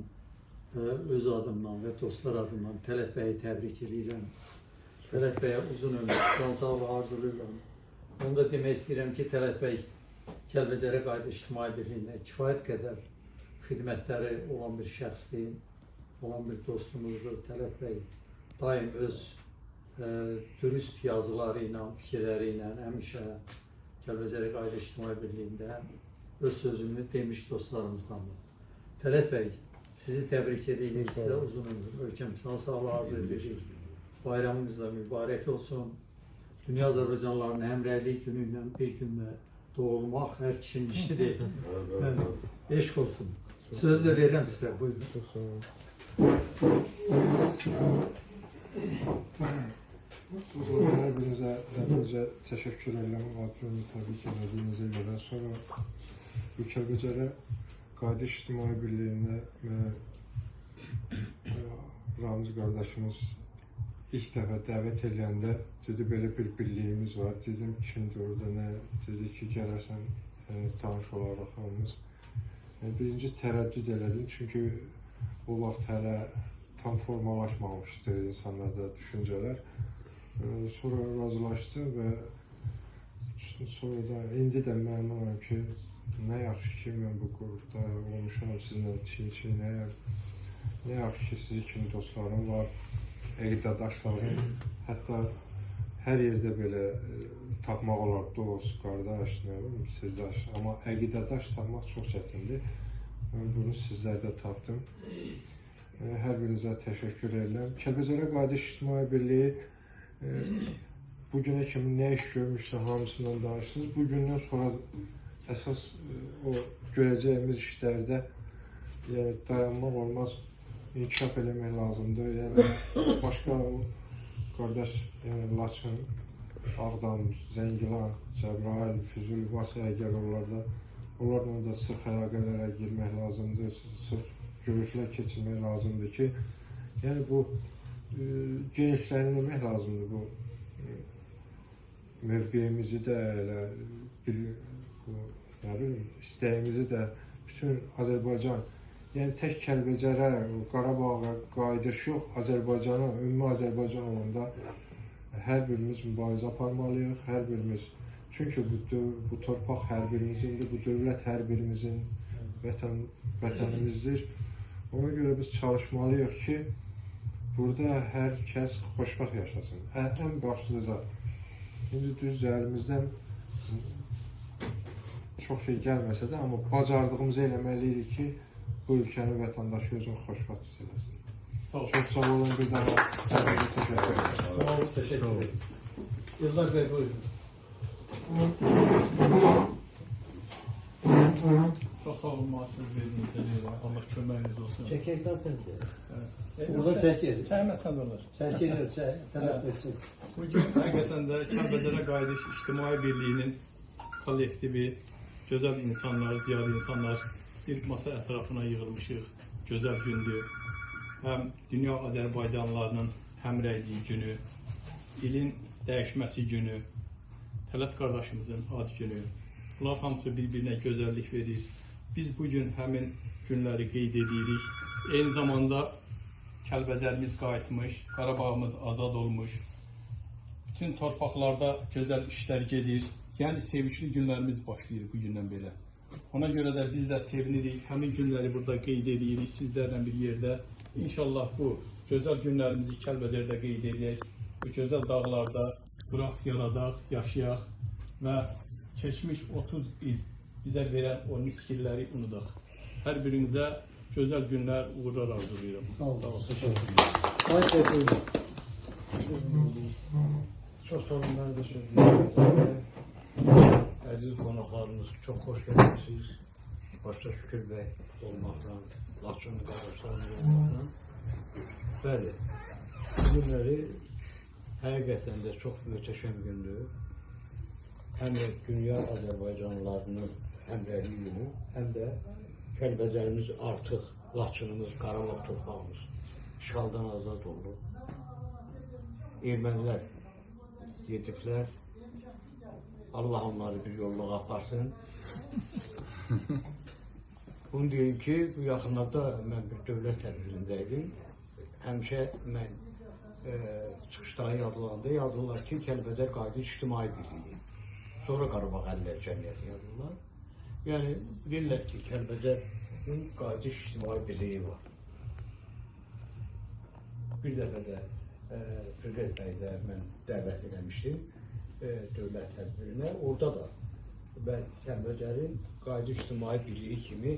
öz adımdan və dostlar adından Tələt bəyi təbrik edirəm. Tələt bəyə uzun ömür, can sağlığı arzulayıram. Onu da demək istəyirəm ki, Tələt bəy Kəlbəcərə Qayıdış İctimai Birliyində kifayət qədər xidmətləri olan bir şəxsdir, olan bir dostumuzdur. Tələt bəy daim öz dürüst yazıları ilə, fikirləri ilə həmişə Kəlbəcərə Qayıdış İctimai Birliyində öz sözünü demiş dostlarımızdandır. Tələt bəy, sizi təbrik edirik, sizə uzun ömür, ölkəm can sağlığı arzu edirik. Bayramınız da mübarək olsun. Dünya Azərbaycanlıların həmrəylik günü ilə bir gündə doğulmaq hər kişinin işidir. Eşq olsun. Söz də verirəm sizə, buyurun. Hər birinizə təşəkkür edirəm, adını təbrik edildiyinizə görə. Sonra bu Kəlbəcərə Qayıdış İctimai Birliyində Ramiz qardaşımız ilk dəfə dəvət edəndə dedi, belə bir birliyimiz var. Dedim, kimdir orada, nə? Dedi ki, gələrsən, tanış olaraq hamımız. Birinci tərəddüd elədim, çünki o vaxt hələ tam formalaşmamışdı insanlarda düşüncələr. Sonra razılaşdım və sonra da indi də məmnunam ki, nə yaxşı ki, mən bu qrupda olmuşam, sizinlə çiyin-çiyinə, nə yaxşı ki, sizi kimi dostlarım var, əqidadaşlarım, hətta hər yerdə belə tapmaq olar, dost, qardaş, nə bilim, sirdaş, amma əqidadaş tapmaq çox çətindir. Mən bunu sizlərdə tapdım. Hər birinizə təşəkkür edirəm. Kəlbəcərə Qayıdış İctimai Birliyi bugünə kimi nə iş görmüşsə hamısından danışdınız. Bu gündən sonra əsas o görəcəyimiz işlərdə dayanmaq olmaz, inkişaf eləmək lazımdır. Yəni başqa qardaş Laçın, Ağdam, Zəngilan, Cəbrayıl, Füzuli varsa əgər onlarla da sıx əlaqələrə girmək lazımdır, sıx görüşlər keçirmək lazımdır ki, yəni bu genişləndirmək lazımdır bu mövqeyimizi də elə istəyimizi də bütün Azərbaycan, yəni tək Kəlbəcərə, Qarabağa qayıdış yox, Azərbaycana, ümumi Azərbaycan olanda hər birimiz mübarizə aparmalıyıq, hər birimiz, çünki bu torpaq hər birimizindir, bu dövlət hər birimizin vətənimizdir. Ona görə biz çalışmalıyıq ki, burada hər kəs xoşbəxt yaşasın. Ən başlıca, indi düzdür, əlimizdən çox şey gəlməsə də, amma bacardığımızı eləməliyik ki, bu ülkənin vətəndaşı özünü xoşbəxt hiss eləsin. Çox sağ olun, bir daha təşəkkür ederim. Sağ olun, təşəkkür ederim. Yıllar bəy, buyurun. Çox sağ olun, maaşınız verdiyinizə deyirəm. Allah köməyiniz olsun. Çəkəkdən sən deyir. Burada çəkir. Çəkməsən də olur. Çəkilir, tələb etsin. Bugün həqiqətən də Kəlbəcərə Qayıdış İctimai Birliyinin kollektivi, gözəl insanlar, ziyalı insanlar bir masa ətrafına yığılmışıq. Gözəl gündür. Həm dünya Azərbaycanlılarının həmrəyliyi günü, ilin dəyişməsi günü, Tələt qardaşımızın ad günü. Bunlar hamısı bir-birinə gözəllik verir. Biz bugün həmin günləri qeyd edirik. Eyni zamanda Kəlbəcərimiz qayıtmış, Qarabağımız azad olmuş. Bütün torpaqlarda gözəl işlər gedir. Yəni sevinçli günlərimiz başlayır bu gündən belə. Ona görə də biz də sevinirik. Həmin günləri burada qeyd edirik sizlərlə bir yerdə. İnşallah bu gözəl günlərimizi Kəlbəcərdə qeyd edək. Bu gözəl dağlarda quraq yaradaq, yaşayaq və keçmiş 30 il bizə verən o niskilləri unudaq. Hər birinizə gözəl günlər, uğurlar arzulayıram. Sağ olun. Sayın Şefim, çok sağ olun, ben de söyleyeyim. Aziz konuklarınız, çok hoş geldiniz. Başta Şükür Bey olmakla, Laçınlı kardeşlerimiz olmakla. Bəli, bu günləri həqiqətən də çox möhtəşəm gündür. Həm də dünya Azərbaycanlılarının həmrəyliyi günü, həm də Kəlbəcərimiz artıq, Laçınımız, Qarabağ torpağımız işğaldan azad oldu. Ermənilər yediklər, Allah onları bir yolluğa aparsın. Bunu deyim ki, bu yaxınlarda mən bir dövlət tədbirindəydim. Həmişə mən çıxışları yazırlar ki, Kəlbəcər Qayıdış İctimai Birliyi. Sonra Qarabağ Əllər Cəmiyyəti yazırlar. Yəni, bilirlər ki, Kəlbəcərin Qayıdış İctimai Birliyi var. Bir dəfə də Füqət bəydə mən dəvət eləmişdim dövlət tədbirinə. Orada da mən Kəlbəcərin Qayıdış İctimai Birliyi kimi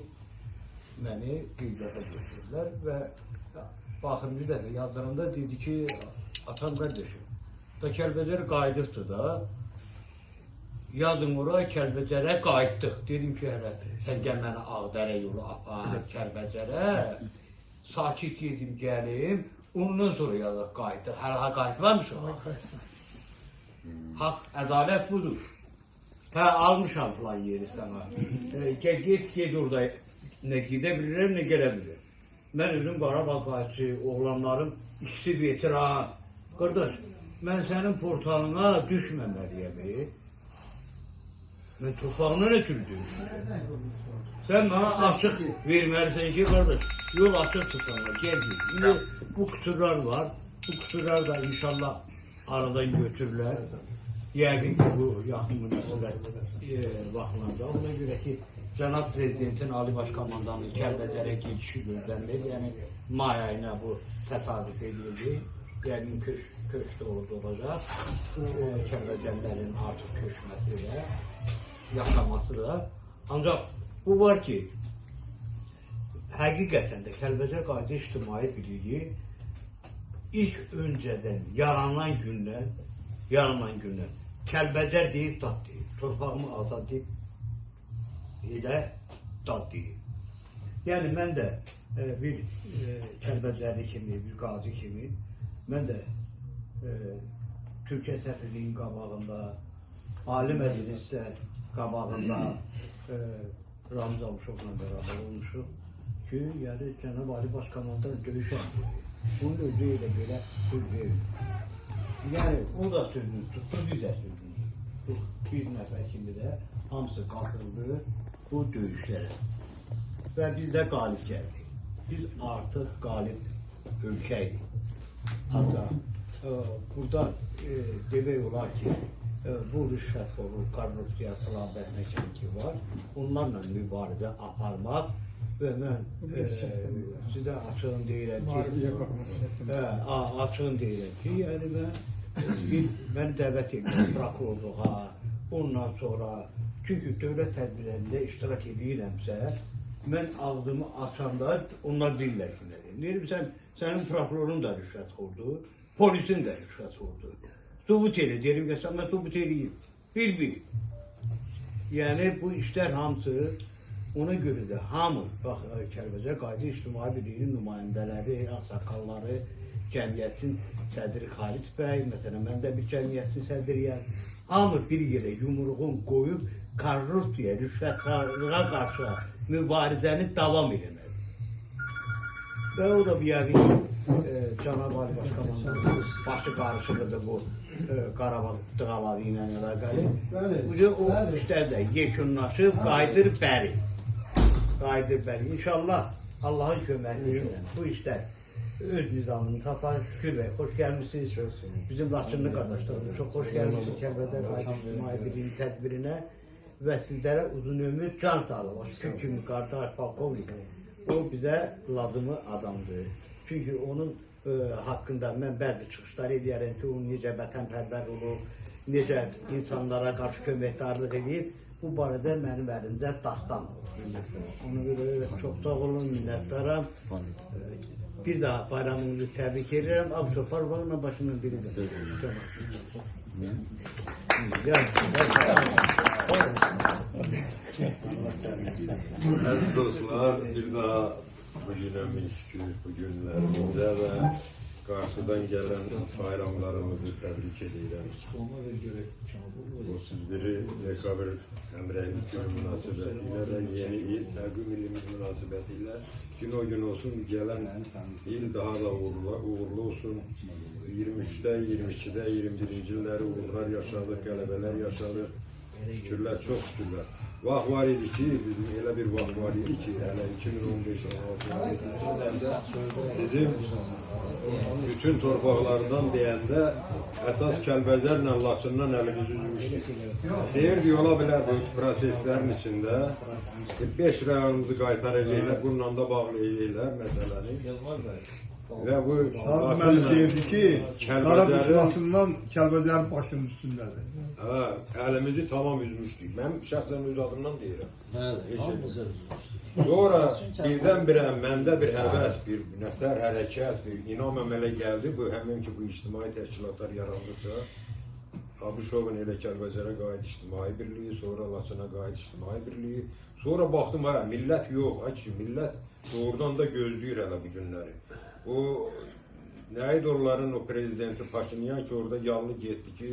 məni qeydata götürdülər və baxın bir dəfə yazdıranda dedi ki, atam qardeşim, da Kəlbəcər qayıdıqdır da, yazın oraya Kəlbəcərə qayıtdıq. Dedim ki, hələ sən gəl mənə Ağdərə yolu apar, Kəlbəcərə, sakit yedim gəlim, ondan sonra yazıq qayıtdıq. Hələ qayıtmamış o. Haqq, ədalət budur. Hə, almışam filan yeri sana. Get orada, nə gedə bilirəm, nə gələ bilirəm. Mən özüm Qarabağ qayıtçı, oğlanlarım ikisi veteran. Qardaş, mən sənin portalına düşməməliyəm. Mən torpağına nə türlüyüm? Sən bana açıq verməlisən ki, qardaş, yol açıq tutana, gəl. İndi bu kusurlar var. Bu kusurlar da inşallah aradan götürürlər. Yəqin ki, bu yaxın münasibət vaxtlarda. Ona görə ki, Cənab Prezidentin Ali Baş Komandanı Kəlbəcərə gedişi gözləmir. Yəni, may ayına bu təsadüf edildi. Yəqin köşk doğru olacaq. Kəlbəcərlərin artıq köşməsi də, yaşaması da. Ancaq bu var ki, həqiqətən də Kəlbəcər Qayıdış İctimai Birliyi ilk öncədən yaranan gündən Kəlbəcər deyib, dad deyib. Torpağımı azad deyib, elə dad deyib. Yəni, mən də bir Kəlbəcəri kimi, bir qazi kimi, mən də Türkiyə səfirliyinin qabağında, Ali Məclislər qabağında Ramiz Abuşovla beraber olmuşuq ki, yəni Cənab Ali Baş Komandan döyüş əmri. Bunun özü elə belə söz verir. Yəni, o da sözünü tutdu, biz də sözünü tutduq. Bir nəfər kimi də hamısı qatıldı bu döyüşlərə. Və biz də qalib gəldik. Biz artıq qalib ölkəyik. Hatta burada demək olar ki, bu rüşvətxorluq, korrupsiya falan bəhməkən ki var, onlarla mübarizə aparmaq və mən sizə açığın deyirəm ki, yəni mən dəvət edirəm prokurorluğa, ondan sonra, çünki dövlət tədbirlərində iştirak edirəmsə, mən ağzımı açanda onlar bilirlər ki, nə deyim. Deyirəm, sənin prokurorun da rüşvətxordur, polisin də rüşvətxordur. Subut elə, deyirəm ki, sən mən subut eləyim. Bir. Yəni, bu işlər hamısı, ona görə də hamı, bax, Kəlbəcər Qayıdış İctimai Birliyinin nümayəndələri, ağsaqqalları, cəmiyyətin sədri Xalid bəy, məsələn, mən də bir cəmiyyətin sədriyəm. Hamı bir yerə yumruğun qoyub, korrupsiya, rüşvətxorluğa qarşı mübarizəni davam eləməli. Və o da bir yəqin Cənab Ali Baş Komandanın başı qarışıqıdır bu Qarabağ dağları ilə əlaqəli. O işlər də yekunlaşıb, qayıdır bəri. qayıdır bəli. İnşallah Allahın köməyi ilə bu işlər öz nizamını tapar. Şükür Bey, xoş gəlmişsiniz. Bizim Laçınlı qardaşlarımız çox xoş gəlmişsiniz Kəlbəcər Qayıdış İctimai Birliyi tədbirinə və sizlərə uzun ömür, can sağlığı. Şükür kimi qardaş, polkovnik. O bizə lazımı adamdır. Çünki onun haqqında mən bəzi çıxışlar edərəm ki, o necə vətənpərvər olub, necə insanlara qarşı köməkdarlıq edib. Bu barədə mənim əlimdə dastan olur. Ona görə çox sağ olun, minnətdaram. Bir daha bayramınızı təbrik edirəm. Abi Toparvanla başımın biridir. Aziz dostlar, bir daha bugüne min şükür bu günlerimizde ve karşıdan gelen bayramlarımızı tebrik edirəm. 31 dekabr Həmrəylik günü münasibətilə və yeni il təqvim ilimiz münasibətilə gün o gün olsun, gələn il daha da uğurlu olsun. 23'də, 22'də, 21-ci illəri uğurlar yaşadıq, qələbələr yaşadıq. Şükürlər, çox şükürlər. Vaxt var idi ki, bizim elə bir vaxt var idi ki, hələ 2015-16-17-ci illərdə bizim bütün torpaqlarından deyəndə əsas Kəlbəcərlə Laçından əlimiz üzmüşdük. Deyirdi, ola bilər bu proseslərin içində 5 rayonumuzu qaytaracaqlar, bununla da bağlayacaqlar məsələni. Və bu Laçınla deyirdi ki, Laçından Kəlbəcərin başının üstündədir. Hə, əlimizi tamam üzmüşdük. Mən şəxsən öz adımdan deyirəm. Sonra birdən-birə məndə bir həvəs, bir nətər hərəkət, bir inam əmələ gəldi. Bu həmin ki, bu ictimai təşkilatlar yarandıqca Abuşovun elə Kəlbəcərə Qayıdış İctimai Birliyi, sonra Laçına Qayıdış İctimai Birliyi. Sonra baxdım, hə, millət yox, ki, millət doğrudan da gözləyir hələ bu günləri. O, nə idi onların o prezidenti Paşinyan ki, orada yallı getdi ki,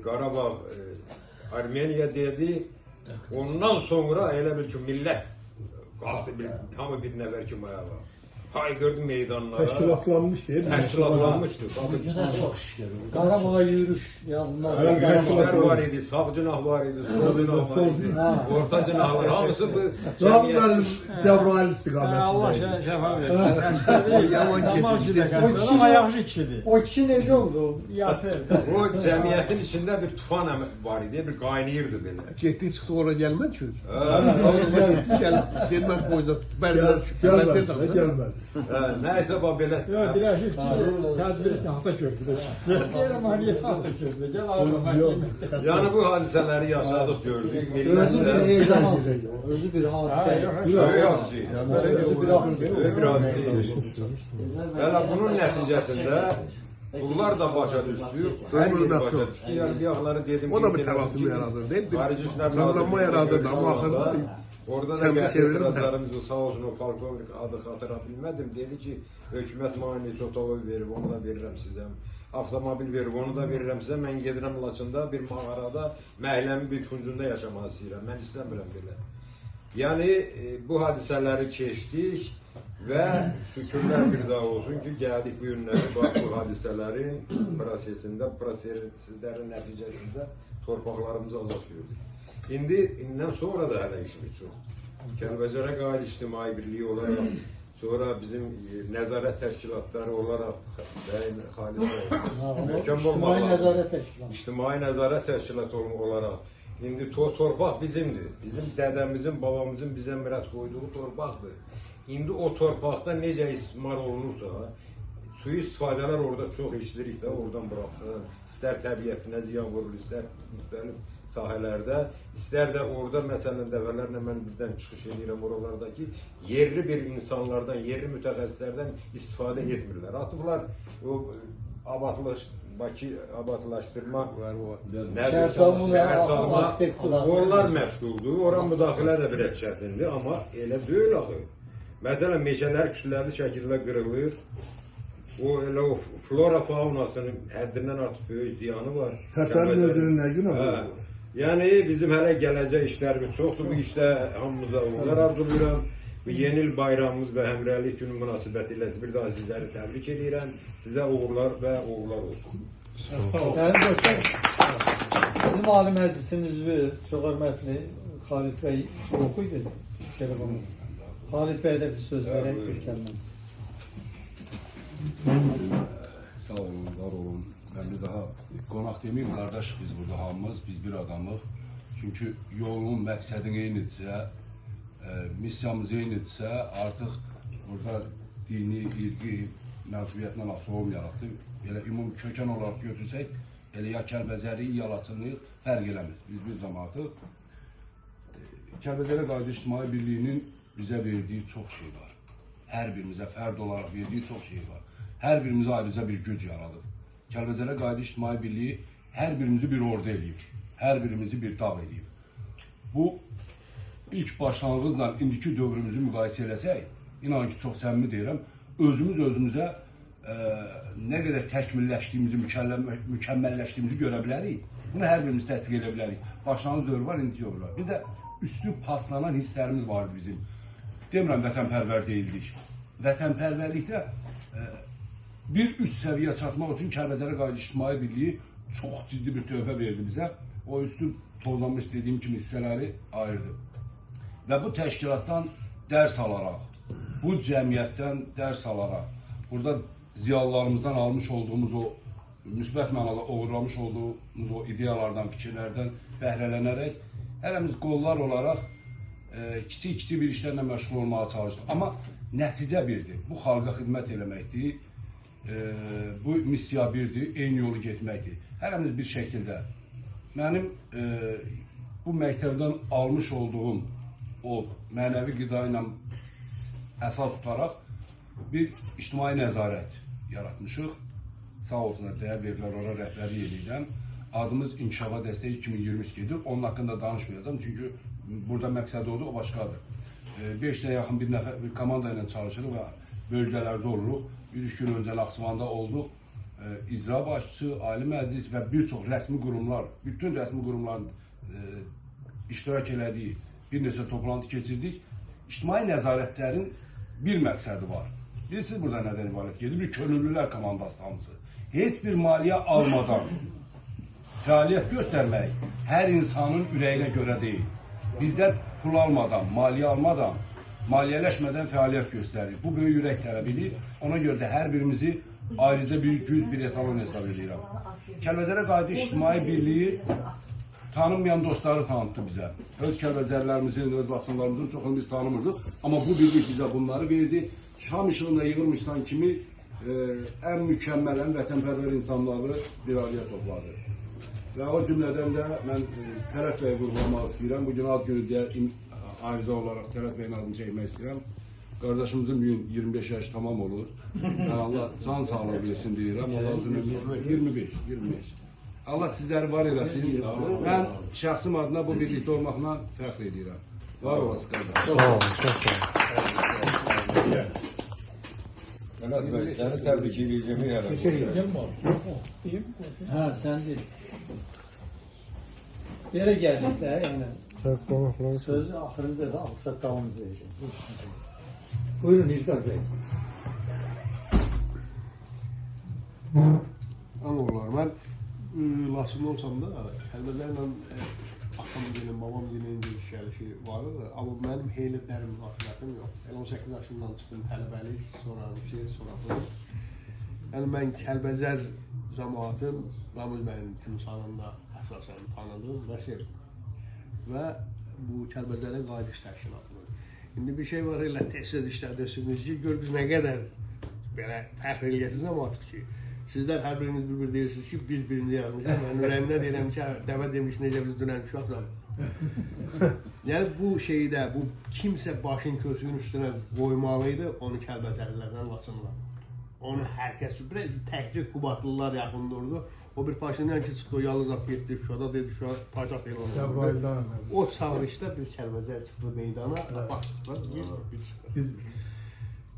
Qarabağ Armeniya dedi, ondan sonra elə bil ki, millət qaldı, hamı bir nəfər kimi ayağa. Hayqırdı meydanlara. Təşkilatlanmışdı. Təşkilatlanmışdı. Çok şükür. Qarabağ'a yürüyüş yanlar. Yürüyüşler var idi, sağ cinah var idi, sol cinah var idi, orta cinahlar, hamısı bu Ramazan Cəbrayil istiqamətində. Allah şəfa versin. Ama yaxşı kişidir. O kişi necə oldu? Yapır. O cəmiyyətin içində bir tufan var idi, bir qaynayırdı belə. Getdik çıxdıq oraya gəlmək üçün. Gelməm boyda gəlmədi. Nəysə belə. Yox, dirəşib ki, tədbir taxta köprüdə çıxsın. Deyirəm, haliyyət taxta köprüdə. Gəl ağırlamaq. Yəni bu hadisələri yaşadıq, gördük. Özü bir rezonans idi. Özü bir hadisə. Böyük bir hadisə. Bəli, bunun nəticəsində bunlar da başa düşdü, hər yer başa düşdü. Yəni bir yaxları dedim ki, o da bir təvatüm yaradır, değil mi? Xarici İşlər Canlanma yaradır ama axırda orada da qəhrəmanlarımız sağ olsun o polkovnik adı xatıra bilmədim. Dedi ki, hökumət mənə çotovoy verib, onu da verirəm sizə. Avtomobil verib, onu da verirəm sizə. Mən gedirəm Laçında bir mağarada məhəlləmin bir küncündə yaşamaq istəyirəm. Mən istəmirəm belə. Yəni bu hadisələri keçdik və şükürlər bir daha olsun ki, gəldik bu günləri, bu hadisələrin proseslərin nəticəsində torpaqlarımızı azad gördük. İndən sonra da hələ işimiz çox. Kəlbəcərə Qayıdış İctimai Birliyi olaraq, sonra bizim nəzarət təşkilatları olaraq, İctimai Nəzarət Təşkilatı olaraq, indi torpaq bizimdir. Bizim dədəmizin, babamızın bizə miras qoyduğu torpaqdır. İndi o torpaqda necə istismar olunursa, suyu istifadələr orada çox eşidirik də, oradan bıraxın. İstər təbiətinə ziyan vurur, istər müxtəlif sahələrdə, istər də orada, məsələn, dəfələrlə mən birdən çıxış edirəm oralardakı yerli bir insanlardan, yerli mütəxəssislərdən istifadə etmirlər. Atıblar, o Bakı abadlaşdırma, şəhər salma, onlar məşğuldur, oran müdaxilə də bir çətindir, amma elə deyil axı. Məsələn, meşələr kütləli şəkildə qırılır, elə o flora faunasının həddindən artıq böyük ziyanı var. Tərtərin özünün nə günə var? Yəni, bizim hələ gələcək işlərimiz çoxdur, bu işdə hamımıza uğurlar arzulayıram. Bu yeni il bayramımız və həmrəylik günü münasibətilə bir daha sizləri təbrik edirəm. Sizə uğurlar və uğurlar olsun. Bizim Ali Məclisin üzvü, çox hörmətli Xalid bəy yox idi. Telefonu. Halit Bey de bir söz vererek ülkenden. Sağ olun, var olun. Ben bir daha konak demeyeyim, kardeş biz burada hamımız, biz bir adamıq. Çünkü yolun məqsədin eynidirsə, misyamız eynidirsə, artıq burada dini, irqi, mənsubiyyətlə asılı olmayaraqdır. Elə ümum kökən olaraq götürsək, elə ya Kəlbəzəri, ya Laçınlıyıq, fərq eləmir. Biz bir cəmaatıq. Kəlbəzərə Qayıdış İctimai Birliyinin bizə verdiyi çox şey var. Hər birimizə fərd olaraq verdiyi çox şey var. Hər birimizə ayrıca bir güc yaradıb. Kəlbəzərə Qayıdış İctimai Birliyi hər birimizi bir ordu eləyib. Hər birimizi bir dağ eləyib. Bu ilk başlanğıcla indiki dövrümüzü müqayisə eləsək, inanın ki, çox səmimi deyirəm, özümüz özümüzə nə qədər təkmilləşdiyimizi, mükəmməlləşdiyimizi görə bilərik. Bunu hər birimiz təsdiq edə bilərik. Başlanğıc dövrü var, indiki dövrü var. Bir də üstü paslanan hisslərimiz vardı bizim. Demirəm, vətənpərvər deyildik. Vətənpərvərlikdə bir üst səviyyə çatmaq üçün Kəlbəzərə Qayıdış İctimai Birliyi çox ciddi bir töhfə verdi bizə. O üstü tozlanmış dediyim kimi hissələri ayırdı. Və bu təşkilatdan dərs alaraq, bu cəmiyyətdən dərs alaraq, burada ziyalılarımızdan almış olduğumuz o müsbət mənada uğurlamış olduğumuz o ideyalardan, fikirlərdən bəhrələnərək hərəmiz qollar olaraq kiçik-kiçik bir işlərlə məşğul olmağa çalışdıq. Amma nəticə birdir. Bu xalqa xidmət eləməkdir. Bu missiya birdir, eyni yolu getməkdir. Hərəmiz bir şəkildə mənim bu məktəbdən almış olduğum o mənəvi qida ilə əsas tutaraq bir ictimai nəzarət yaratmışıq. Sağ olsunlar, dəyər verirlər, ora rəhbərlik edirəm. Adımız İnkişafa Dəstək 2023 gedir. Onun haqqında danışmayacağım, çünki burada məqsəd odur, o başqadır. 5-yə yaxın bir komanda ilə çalışırıq və bölgələrdə oluruq. 3 gün öncə Naxçıvanda olduq. İcra başçısı, Ali Məclis və bir çox rəsmi qurumlar, bütün rəsmi qurumların iştirak elədiyi bir neçə toplantı keçirdik. İctimai nəzarətlərin bir məqsədi var. Bilirsiniz burada nədən ibarət gedir? Bir könüllülər komandası hamısı. Heç bir maliyyə almadan fəaliyyət göstərmək hər insanın ürəyinə görə deyil. Bizlər pul almadan, maliyyə almadan, maliyyələşmədən fəaliyyət göstərir. Bu böyük ürək tələb edir. Ona görə də hər birimizi ayrıca bir güc, bir etalon hesab edirəm. Kəlbəzərə Qayıdış İctimai Birliyi tanınmayan dostları tanıtdı bizə. Öz Kəlbəzərlərimizin, öz Laçınlarımızın çoxunu biz tanımırdıq. Amma bu birlik bizə bunları verdi. Şam işığında yığılmışsan kimi ən mükəmməl, ən vətənpərvər insanları bir araya topladı. Və o cümlədən də mən Tərət bəyi vurgulamaq istəyirəm. Bugün ad günü deyə ayrıca olaraq Tərət bəyin adını çəkmək istəyirəm. Qardaşımızın bugün 25 yaş tamam olur. Yəni Allah can sağlığı versin deyirəm. Allah uzun ömür 25. Allah sizləri var eləsin. Mən şəxsim adına bu birlikdə olmaqla fəxr edirəm. Var olasın qardaş. Sağ olun, çox sağ olun. Məhəmməd bəy, səni təbrik edəcəm. Ha, sen değil. Yere geldik de yani. Sözü ahırınızda da alsak davamızda diyeceğim. Buyurun İlker Bey. Anırlar. Mən Laçında olsam da Kəlbəzərlə atam gəlin, babam gəlin görüşgəlişi vardı. Amma mənim heyli dərin münasibətim yox. 18 yaşından çıxdım tələbəlik, sonra şey, sonra bu. Yəni mən Kəlbəzər cəmaatın Ramuz bəyin timsalında əsasən tanıdım və sevdim. Və bu Kəlbəzərə Qayıdış təşkilatının. İndi bir şey var, elə tez-tez işlədirsiniz ki, gör biz nə qədər belə fəxr eləyəsiniz amma artıq ki, sizlər hər biriniz bir-bir deyirsiniz ki, biz birinci yazmışıq. Mən ürəyimdə deyirəm ki, dəvə demiş, necə biz dünən uşaqlar. Yəni bu şeydə, bu kimsə başın kötüyün üstünə qoymalıydı, onu Kəlbəzərlərdən Laçınlar. Onu hər kəs, biraz təkcə Qubatlılar yaxın durdu. O bir Paşinyan ki, çıxdı, o yalnız at getdi, Şuşada dedi, Şuşa paytaxt elan oldu. O çağırışda biz Kəlbəzər çıxdı meydana, baxdıqlar, biz çıxdı.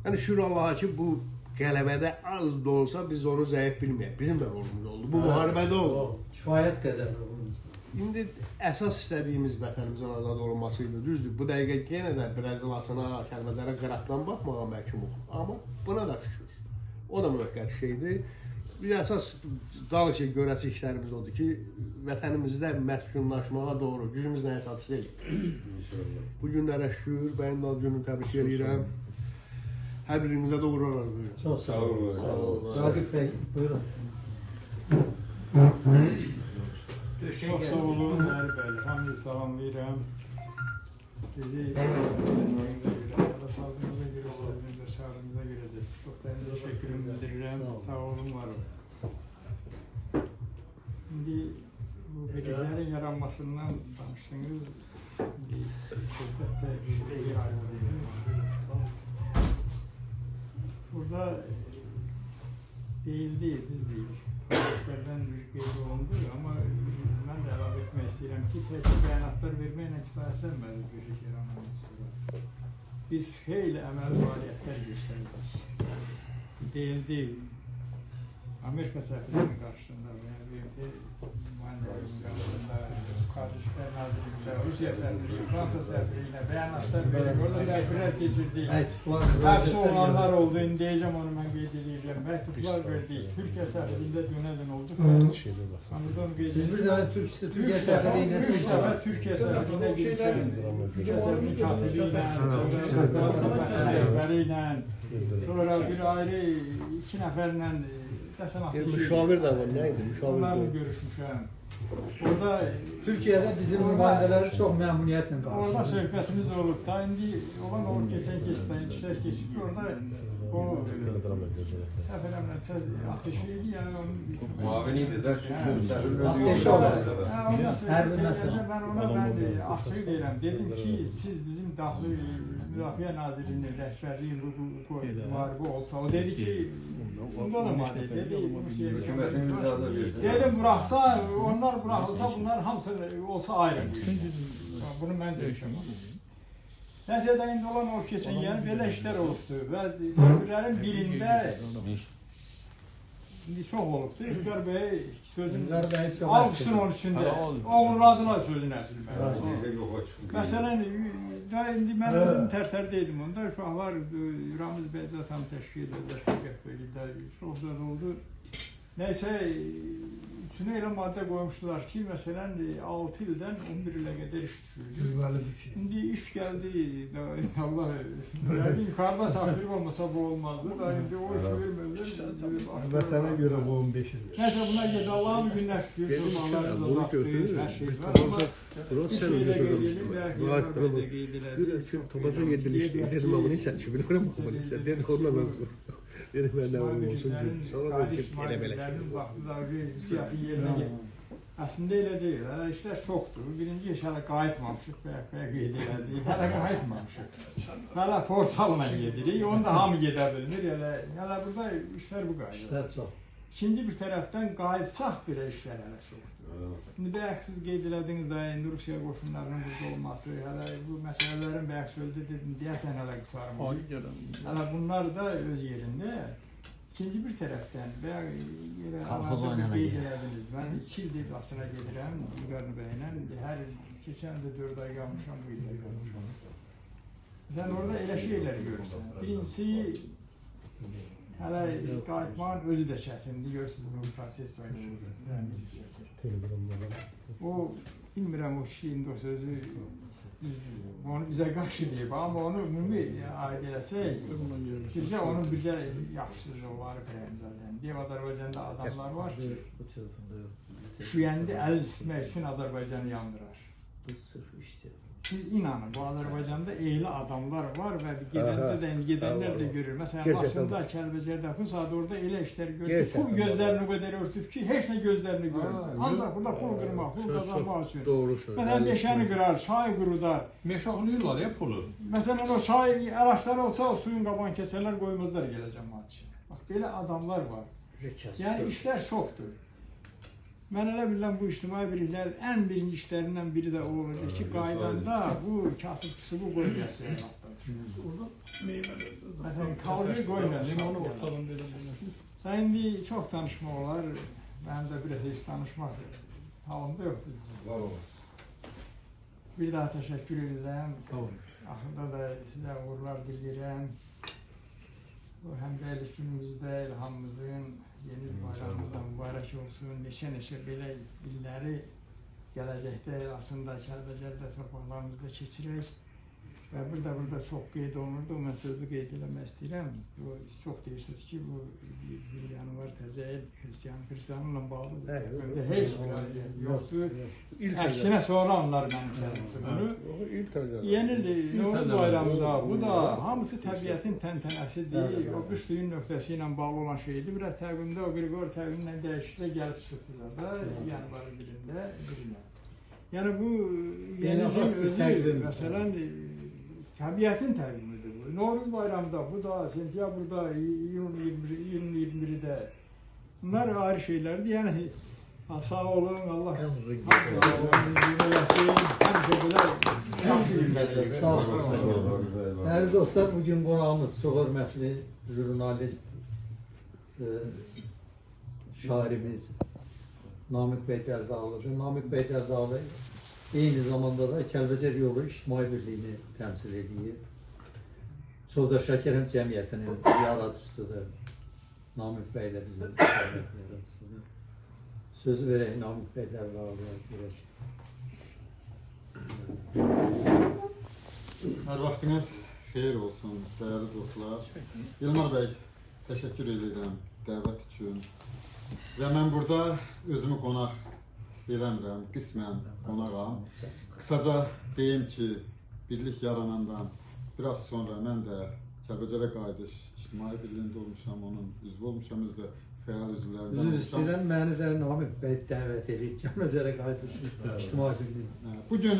Yəni şükür Allaha ki, bu qələbədə az da olsa biz onu zəif bilməyək. Bizim də rolumuz oldu. Bu müharibədə oldu. Kifayət qədər. İndi əsas istədiyimiz vətənimizin azad olunmasıydı. Düzdür, bu dəqiqə yenə də biraz Laçına, Kəlbəzərə qıraqdan baxmağa məhkumuq. Amma buna da şükür. O da müvəqqət şeydir. Bir əsas dalı ki, görəsi işlərimiz odur ki, vətənimizdə məskunlaşmağa doğru gücümüz nəyə çatışır eləyik. Bu günlərə şükür, Bəyindal gününü təbrik edirəm. Hər birimizə də uğurlar arzulayıram. Çox sağ olun. Ragıp Bey, buyurun. Çox sağ olun, bəli, hamınızı salamlayıram. Bizi dinlədiyinizə görə, sağlığınıza görə, istədiyinizə, çağrınıza görə də çoxdan təşəkkürümü bildirirəm. Sağ olun, var olun. İndi bu birliklərin yaranmasından danışdınız. İndi söhbətdə bir yer ayrıldı. Burada deyildi, düzdür. Kardeşlerden bir qeyd olundu, amma mən də əlavə etmək istəyirəm ki, təkcə bəyanatlar verməklə kifayətlənmədik birlik yaranmadan sonra. Biz xeyli əməli fəaliyyətlər göstərdik. Deyildi, Amerika səfirinin qarşısında və BMT mühəndisinin qarşısında, Kardeşlər Nazirliyində, Rusiya səfirliyi, Fransa səfirliyinə bəyanatlar verdik, orada tədbirlər keçirdik. Həbs olanlar oldu, indi deyəcəm onu mən qeyd edirəm. Məktublar verdik, Türkiyə səfirliyində dönədin olduq. Siz bir daha Türkiyə səfirliyinə siz var. Türkiyə səfirliyinə girişəm. Türkiyə səfirliyin katibi ilə, sonra bir ayrı 2 nəfərlə Müşavir də var, nə idi? Onlarla görüşmüşəm. Orada Türkiye'de bizim nümayendeleri çok memnuniyetle karşılıyor. Orada söhbətimiz olub da, indi olan olub keçən işlər keçib. Orada o səfər əmrə ateşi idi, yəni onun muavin idi də, səfərin ateşi olardı. Hər bir məsələ. Mən ona açıq deyirəm, dedim ki, siz bizim daxili Müdafiə Nazirliyinin rəhbərliyi müharibə olsa, o dedi ki, bunda da mani, dedi, hökumətin icazə versin. Dedim, buraxsa, onlar buraxılsa, bunlar hamısı olsa ayrı. Bunu mən döyüşəm. Nəsə də indi olan o keçən yəni belə işlər olubdur və tədbirlərin birində indi çox olubdur. İlqar bəy sözün alqısın onun içində. Oğurladılar sözün əslində. Məsələn, indi mən özüm tərtərdəydim onda. Uşaqlar Ramiz bəy zaten təşkil edirlər. Çox zor oldu. Nəysə, üstünə elə maddə qoymuşdular ki, məsələn, 6 ildən 11 ilə qədər iş düşürdü. İndi iş gəldi, Allah, yukarıda takdir olmasa bu olmazdı. İndi o işi vermezler. Vətənə görə bu 15 il. Nəysə, buna gecə Allah'ın günlər şükür. Bunu götürür. Sen öyle görmüştün. Gayet kırılır. Bir kim topaca gedilmişti. Dedim ama neyse ki bilmiyorum ama neyse. Dedim onunla ben dedim ben ne olsun. Sonra da ki siyasi yerine aslında elə deyil, işlər çoxdur. Birinci iş hələ qayıtmamışıq, bəyə qeyd elədik, hələ qayıtmamışıq. Hələ portalla gedirik, onu da hamı gedə bilmir, hələ burada işlər bu qayıdır. İşlər çox. İkinci bir tərəfdən qayıtsaq belə işlər hələ çoxdur. Şimdi bəyək siz qeyd elədiniz də, Rusiya qoşunlarının burada olması, hələ bu məsələlərin bəyək söyledi dedim, deyəsən hələ qutarmır. Hələ bunlar da öz yerində. İkinci bir tərəfdən, qeyd elədiniz, mən 2 ildir Asına gedirəm, İlqarını bəylə, hər il, keçən ildə 4 ay qalmışam, bu ildə qalmışam. Sən orada elə şeyləri görürsən. Birincisi, hələ qayıtmağın özü də çətindir, görürsünüz, bu proses o, bilmirəm o kişi indi o sözü, onu bizə qarşı deyib, amma onu ümumi aid eləsək, bircə onun bircə yaxşı yolları Pəyəmzadənin. Deyib, Azərbaycanda adamlar var ki, şüyəndi əl istmək üçün Azərbaycanı yandırar. Siz inanın, bu Azərbaycanda eyli adamlar var və gedəndə də, gedənlər də görür. Məsələn, Laçında, Kəlbəcərdə, bu saat orada elə işlər görür. Pul gözlərini o qədər örtür ki, heç nə gözlərini görür. Ancaq burada pul qırmaq, pul qazanmaq üçün. Məsələn, meşəni qırar, çay qurudar. Meşaxlıyırlar ya pulu. Məsələn, o çay araçları olsa, o suyun qabağını kəsərlər, qoymazlar gələcəm madişə. Bax, belə adamlar var. Yəni, işlər çoxdur. Mən elə bilirəm, bu ictimai birliklərin ən birinci işlərindən biri də o olacaq ki, qaydanda bu kasıbçısı bu qoymayasın. Məsələn, kalori qoymayasın. İndi çox danışma olar, mənim də biraz heç danışmaq halında yoxdur. Bir daha təşəkkür edirəm. Axırda da sizə uğurlar diləyirəm. Bu həmrəylik günümüzdə İlhamımızın yeni bayramımız da mübarək olsun. Neçə belə illəri gələcəkdə aslında Kəlbəcərdə torpaqlarımızda keçirək. Və burada çox qeyd olunurdu. Mən sözü qeyd eləmək istəyirəm. Çox deyirsiniz ki, bu 1 yanvar təzə il Hristiyanla bağlıdır. Heç bir ayrı yoxdur. Əksinə sonra onlar mənimsədir bunu. Yeni Novruz bayramında bu da hamısı təbiətin təntənəsidir. O qışlığın nöqtəsi ilə bağlı olan şeydir. Biraz təqvimdə o Qriqor təqvimlə dəyişikliklə gəlib çıxırdılar da yanvarın birinə. Yəni bu yeni il özü, məsələn, təbiətin təqvimidir bu. Novruz bayramında, bu da sentyabrda, iyun 21-də bunlar ayrı şeylərdir. Yəni sağ olun, Allah hamısı eləsin, həmişə belə sağ olun. Değerli dostlar, bugün qonağımız çox hörmətli jurnalist, şairimiz Namik Bey Dəldağlıdır. Namik Bey Dəldağlı eyni zamanda da Kəlbəcər Yolu İctimai Birliyini təmsil edir. Sovda Şəkərəm Cəmiyyətinin yaradıcısıdır. Namik Bey ilə bizim yaradıcısıdır. Sözü verək Namik Bey Dəldağlıya görək. Hər vaxtınız xeyir olsun, değerli dostlar. İlmar Bey, teşekkür ederim dəvət üçün. Və mən burada özümü qonaq istəyirəm, qismən qonağam. Kısaca deyim ki, birlik yaranandan biraz sonra mən də Kəlbəcərə Qayıdış İctimai Birliyində olmuşam, onun üzvü olmuşam, özü də fəal üzvlərindən olmuşam. Üzr istəyirəm, məni də Namik Bey dəvət edir Kəlbəcərə Qayıdış İctimai Birliyi. Bugün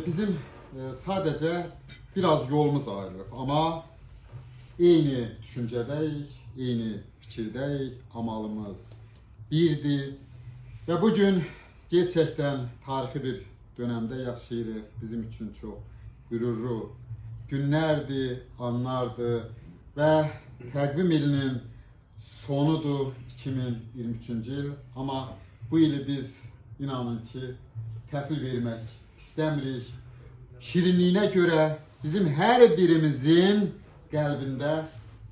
bizim sadəcə biraz yolumuz ayrılır, amma eyni düşüncədəyik, eyni fikirdəyik, amalımız birdir. Və bugün gerçəkdən tarixi bir dönəmdə yaşayırıq. Bizim üçün çox qürurlu günlərdir, anlardır və təqvim ilinin sonudur 2023-cü il. Amma bu ili biz inanın ki, təhvil vermək istəmirik. Şirinliyinə görə bizim hər birimizin qəlbində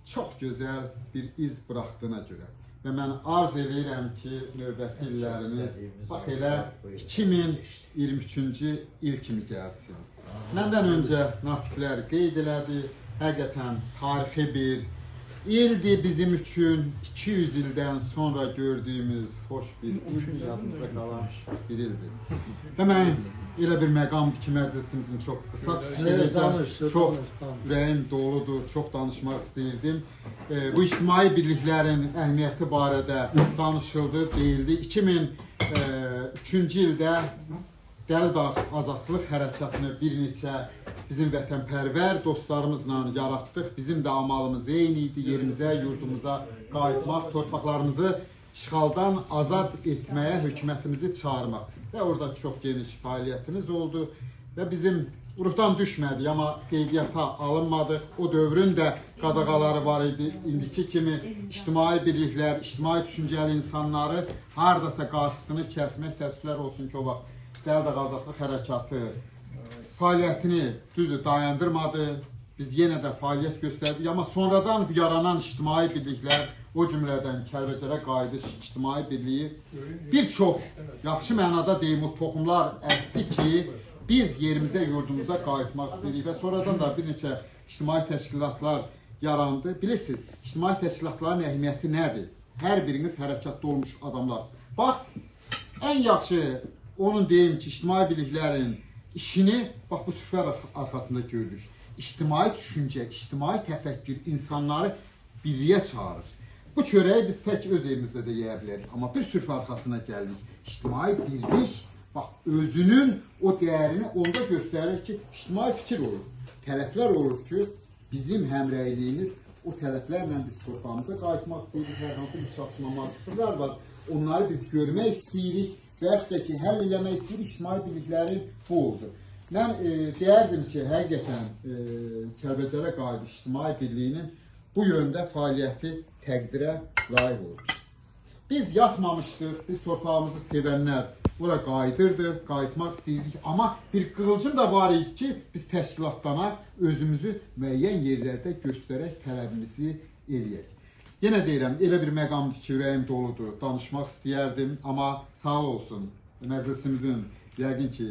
çox gözəl bir iz bıraxdığına görə. Və mən arz edirəm ki, növbəti illərimiz bax elə 2023-cü il kimi gəlsin. Məndən öncə natiqlər qeyd elədi, həqiqətən tarixi bir ildir bizim üçün, 200 ildən sonra gördüyümüz xoş bir il yadımıza qalan bir ildir. Və mən elə bir məqamdır ki, məclisimizin çox qısa çıxacaq, çox ürəyim doludur, çox danışmaq istəyirdim. Bu ictimai birliklərin əhəmiyyəti barədə danışıldı, deyildi. 2003-cü ildə Dəldağ Azadlıq Hərəkatını bir neçə bizim vətənpərvər dostlarımızla yaratdıq. Bizim də amalımız eyni idi, yerimizə, yurdumuza qayıtmaq, torpaqlarımızı işğaldan azad etməyə hökumətimizi çağırmaq. Və orada çox geniş fəaliyyətimiz oldu və bizim ruhdan düşmədik, amma qeydiyyata alınmadıq. O dövrün də qadağaları var idi. İndiki kimi ictimai birliklər, ictimai düşüncəli insanları haradasa qarşısını kəsmək, təəssüflər olsun ki, o vaxt Dəldağ Azadlıq Hərəkatı fəaliyyətini düzdür dayandırmadı. Biz yenə də fəaliyyət göstərdik, amma sonradan yaranan ictimai birliklər, o cümlədən Kəlbəcərə Qayıdış İctimai Birliyi bir çox, yaxşı mənada deyim, o toxumlar əkdi ki, biz yerimizə, yurdumuza qayıtmaq istəyirik və sonradan da bir neçə ictimai təşkilatlar yarandı. Bilirsiniz, ictimai təşkilatların əhəmiyyəti nədir? Hər biriniz hərəkatda olmuş adamlarsınız. Bax, ən yaxşı onun deyim ki, ictimai birliklərin işini bax bu süfrə arxasında görürük. İctimai düşüncə, ictimai təfəkkür insanları birliyə çağırır. Bu çörəyi biz tək öz evimizdə də yeyə bilərik. Amma bir süfrə arxasına gəldik. İctimai birlik, bax, özünün o dəyərini onda göstərir ki, ictimai fikir olur. Tələblər olur ki, bizim həmrəyliyimiz, o tələblərlə biz torpağımıza qayıtmaq istəyirik, hər hansı bir çatışmamazlıqlar var. Onları biz görmək istəyirik və yaxud da ki, həll eləmək istəyirik, ictimai birliklərin bu oldu. Mən deyərdim ki, həqiqətən Kəlbəcərə Qayıdış İctimai Birliyinin bu yöndə fəaliyyəti təqdirə layiq oldu. Biz yatmamışdıq, biz torpağımızı sevənlər bura qayıdırdıq, qayıtmaq istəyirdik. Amma bir qığılcım da var idi ki, biz təşkilatlanaq, özümüzü müəyyən yerlərdə göstərək, tələbimizi eləyək. Yenə deyirəm, elə bir məqamdır ki, ürəyim doludur, danışmaq istəyərdim, amma sağ olsun məclisimizin yəqin ki,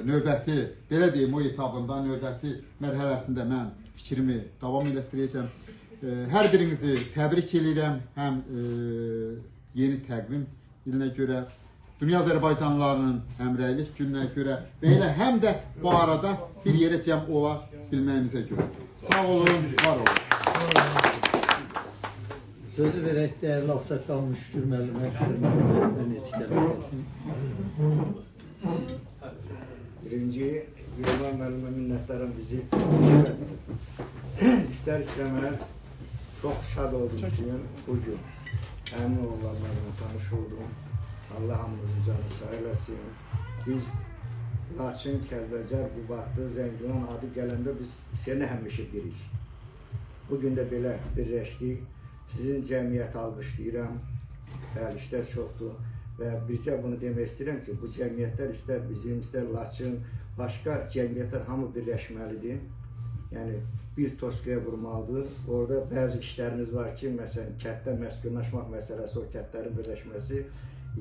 növbəti, belə deyim, o etabında, növbəti mərhələsində mən fikrimi davam elətdirəcəm. Hər birinizi təbrik edirəm, həm yeni təqvim ilinə görə, Dünya Azərbaycanlılarının həmrəylik gününə görə və elə həm də bu arada bir yerə cəm ola bilməyimizə görə. Sağ olun, var olun. Sözü verək dəyərli ağsaqqal Müşkür müəllimə, Müşkür nesi gəlməsin. Birinci, Yılmaz müəllimə minnətdarım bizi istər-istəməz çox şad oldum ki, bugün həmin oğlanlarla tanış oldum. Allah hamımızın canı sağ eləsin. Biz Laçın, Kəlbəcər, Qubadlı, Zəngilan adı gələndə biz seni həmişə birik. Bugün də belə birləşdik. Sizin cəmiyyət alqışlayıram. Bəli, işlər çoxdur. Və bircə bunu demək istəyirəm ki, bu cəmiyyətlər istər bizim, istər Laçın, başqa cəmiyyətlər hamı birləşməlidir. Yəni, bir toskaya vurmalıdır. Orada bəzi işlərimiz var ki, məsələn, kənddə məskunlaşmaq məsələsi, o kəndlərin birləşməsi,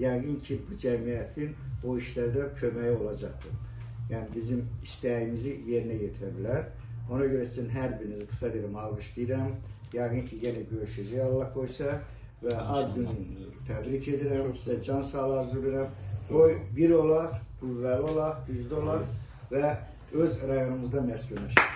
yəqin ki, bu cəmiyyətin o işlərdə köməyi olacaqdır. Yəni, bizim istəyimizi yerinə yetirə bilər. Ona görə sizin hər birinizi qısa dedim, alqışlayıram. Yəqin ki, yenə görüşəcək Allah qoysa və ad gününü təbrik edirəm, sizə can sağlığı arzulayıram. Qoy bir olaq, qüvvəli olaq, güclü olaq və öz rayonumuzda məskunlaşaq.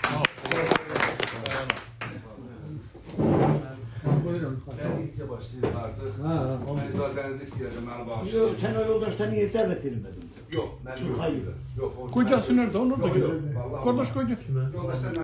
Buyurun. Ben işe başlayayım artık. Ben icazenizi isteyeceğim, beni bağışlayın. Yok, sen o yoldaştan niye davet edilmedin? Yok, ben Hayır. Yok. Kocası nerede? Onu da Yok, gör. vallahi Kardeş koca. Yoldaşlar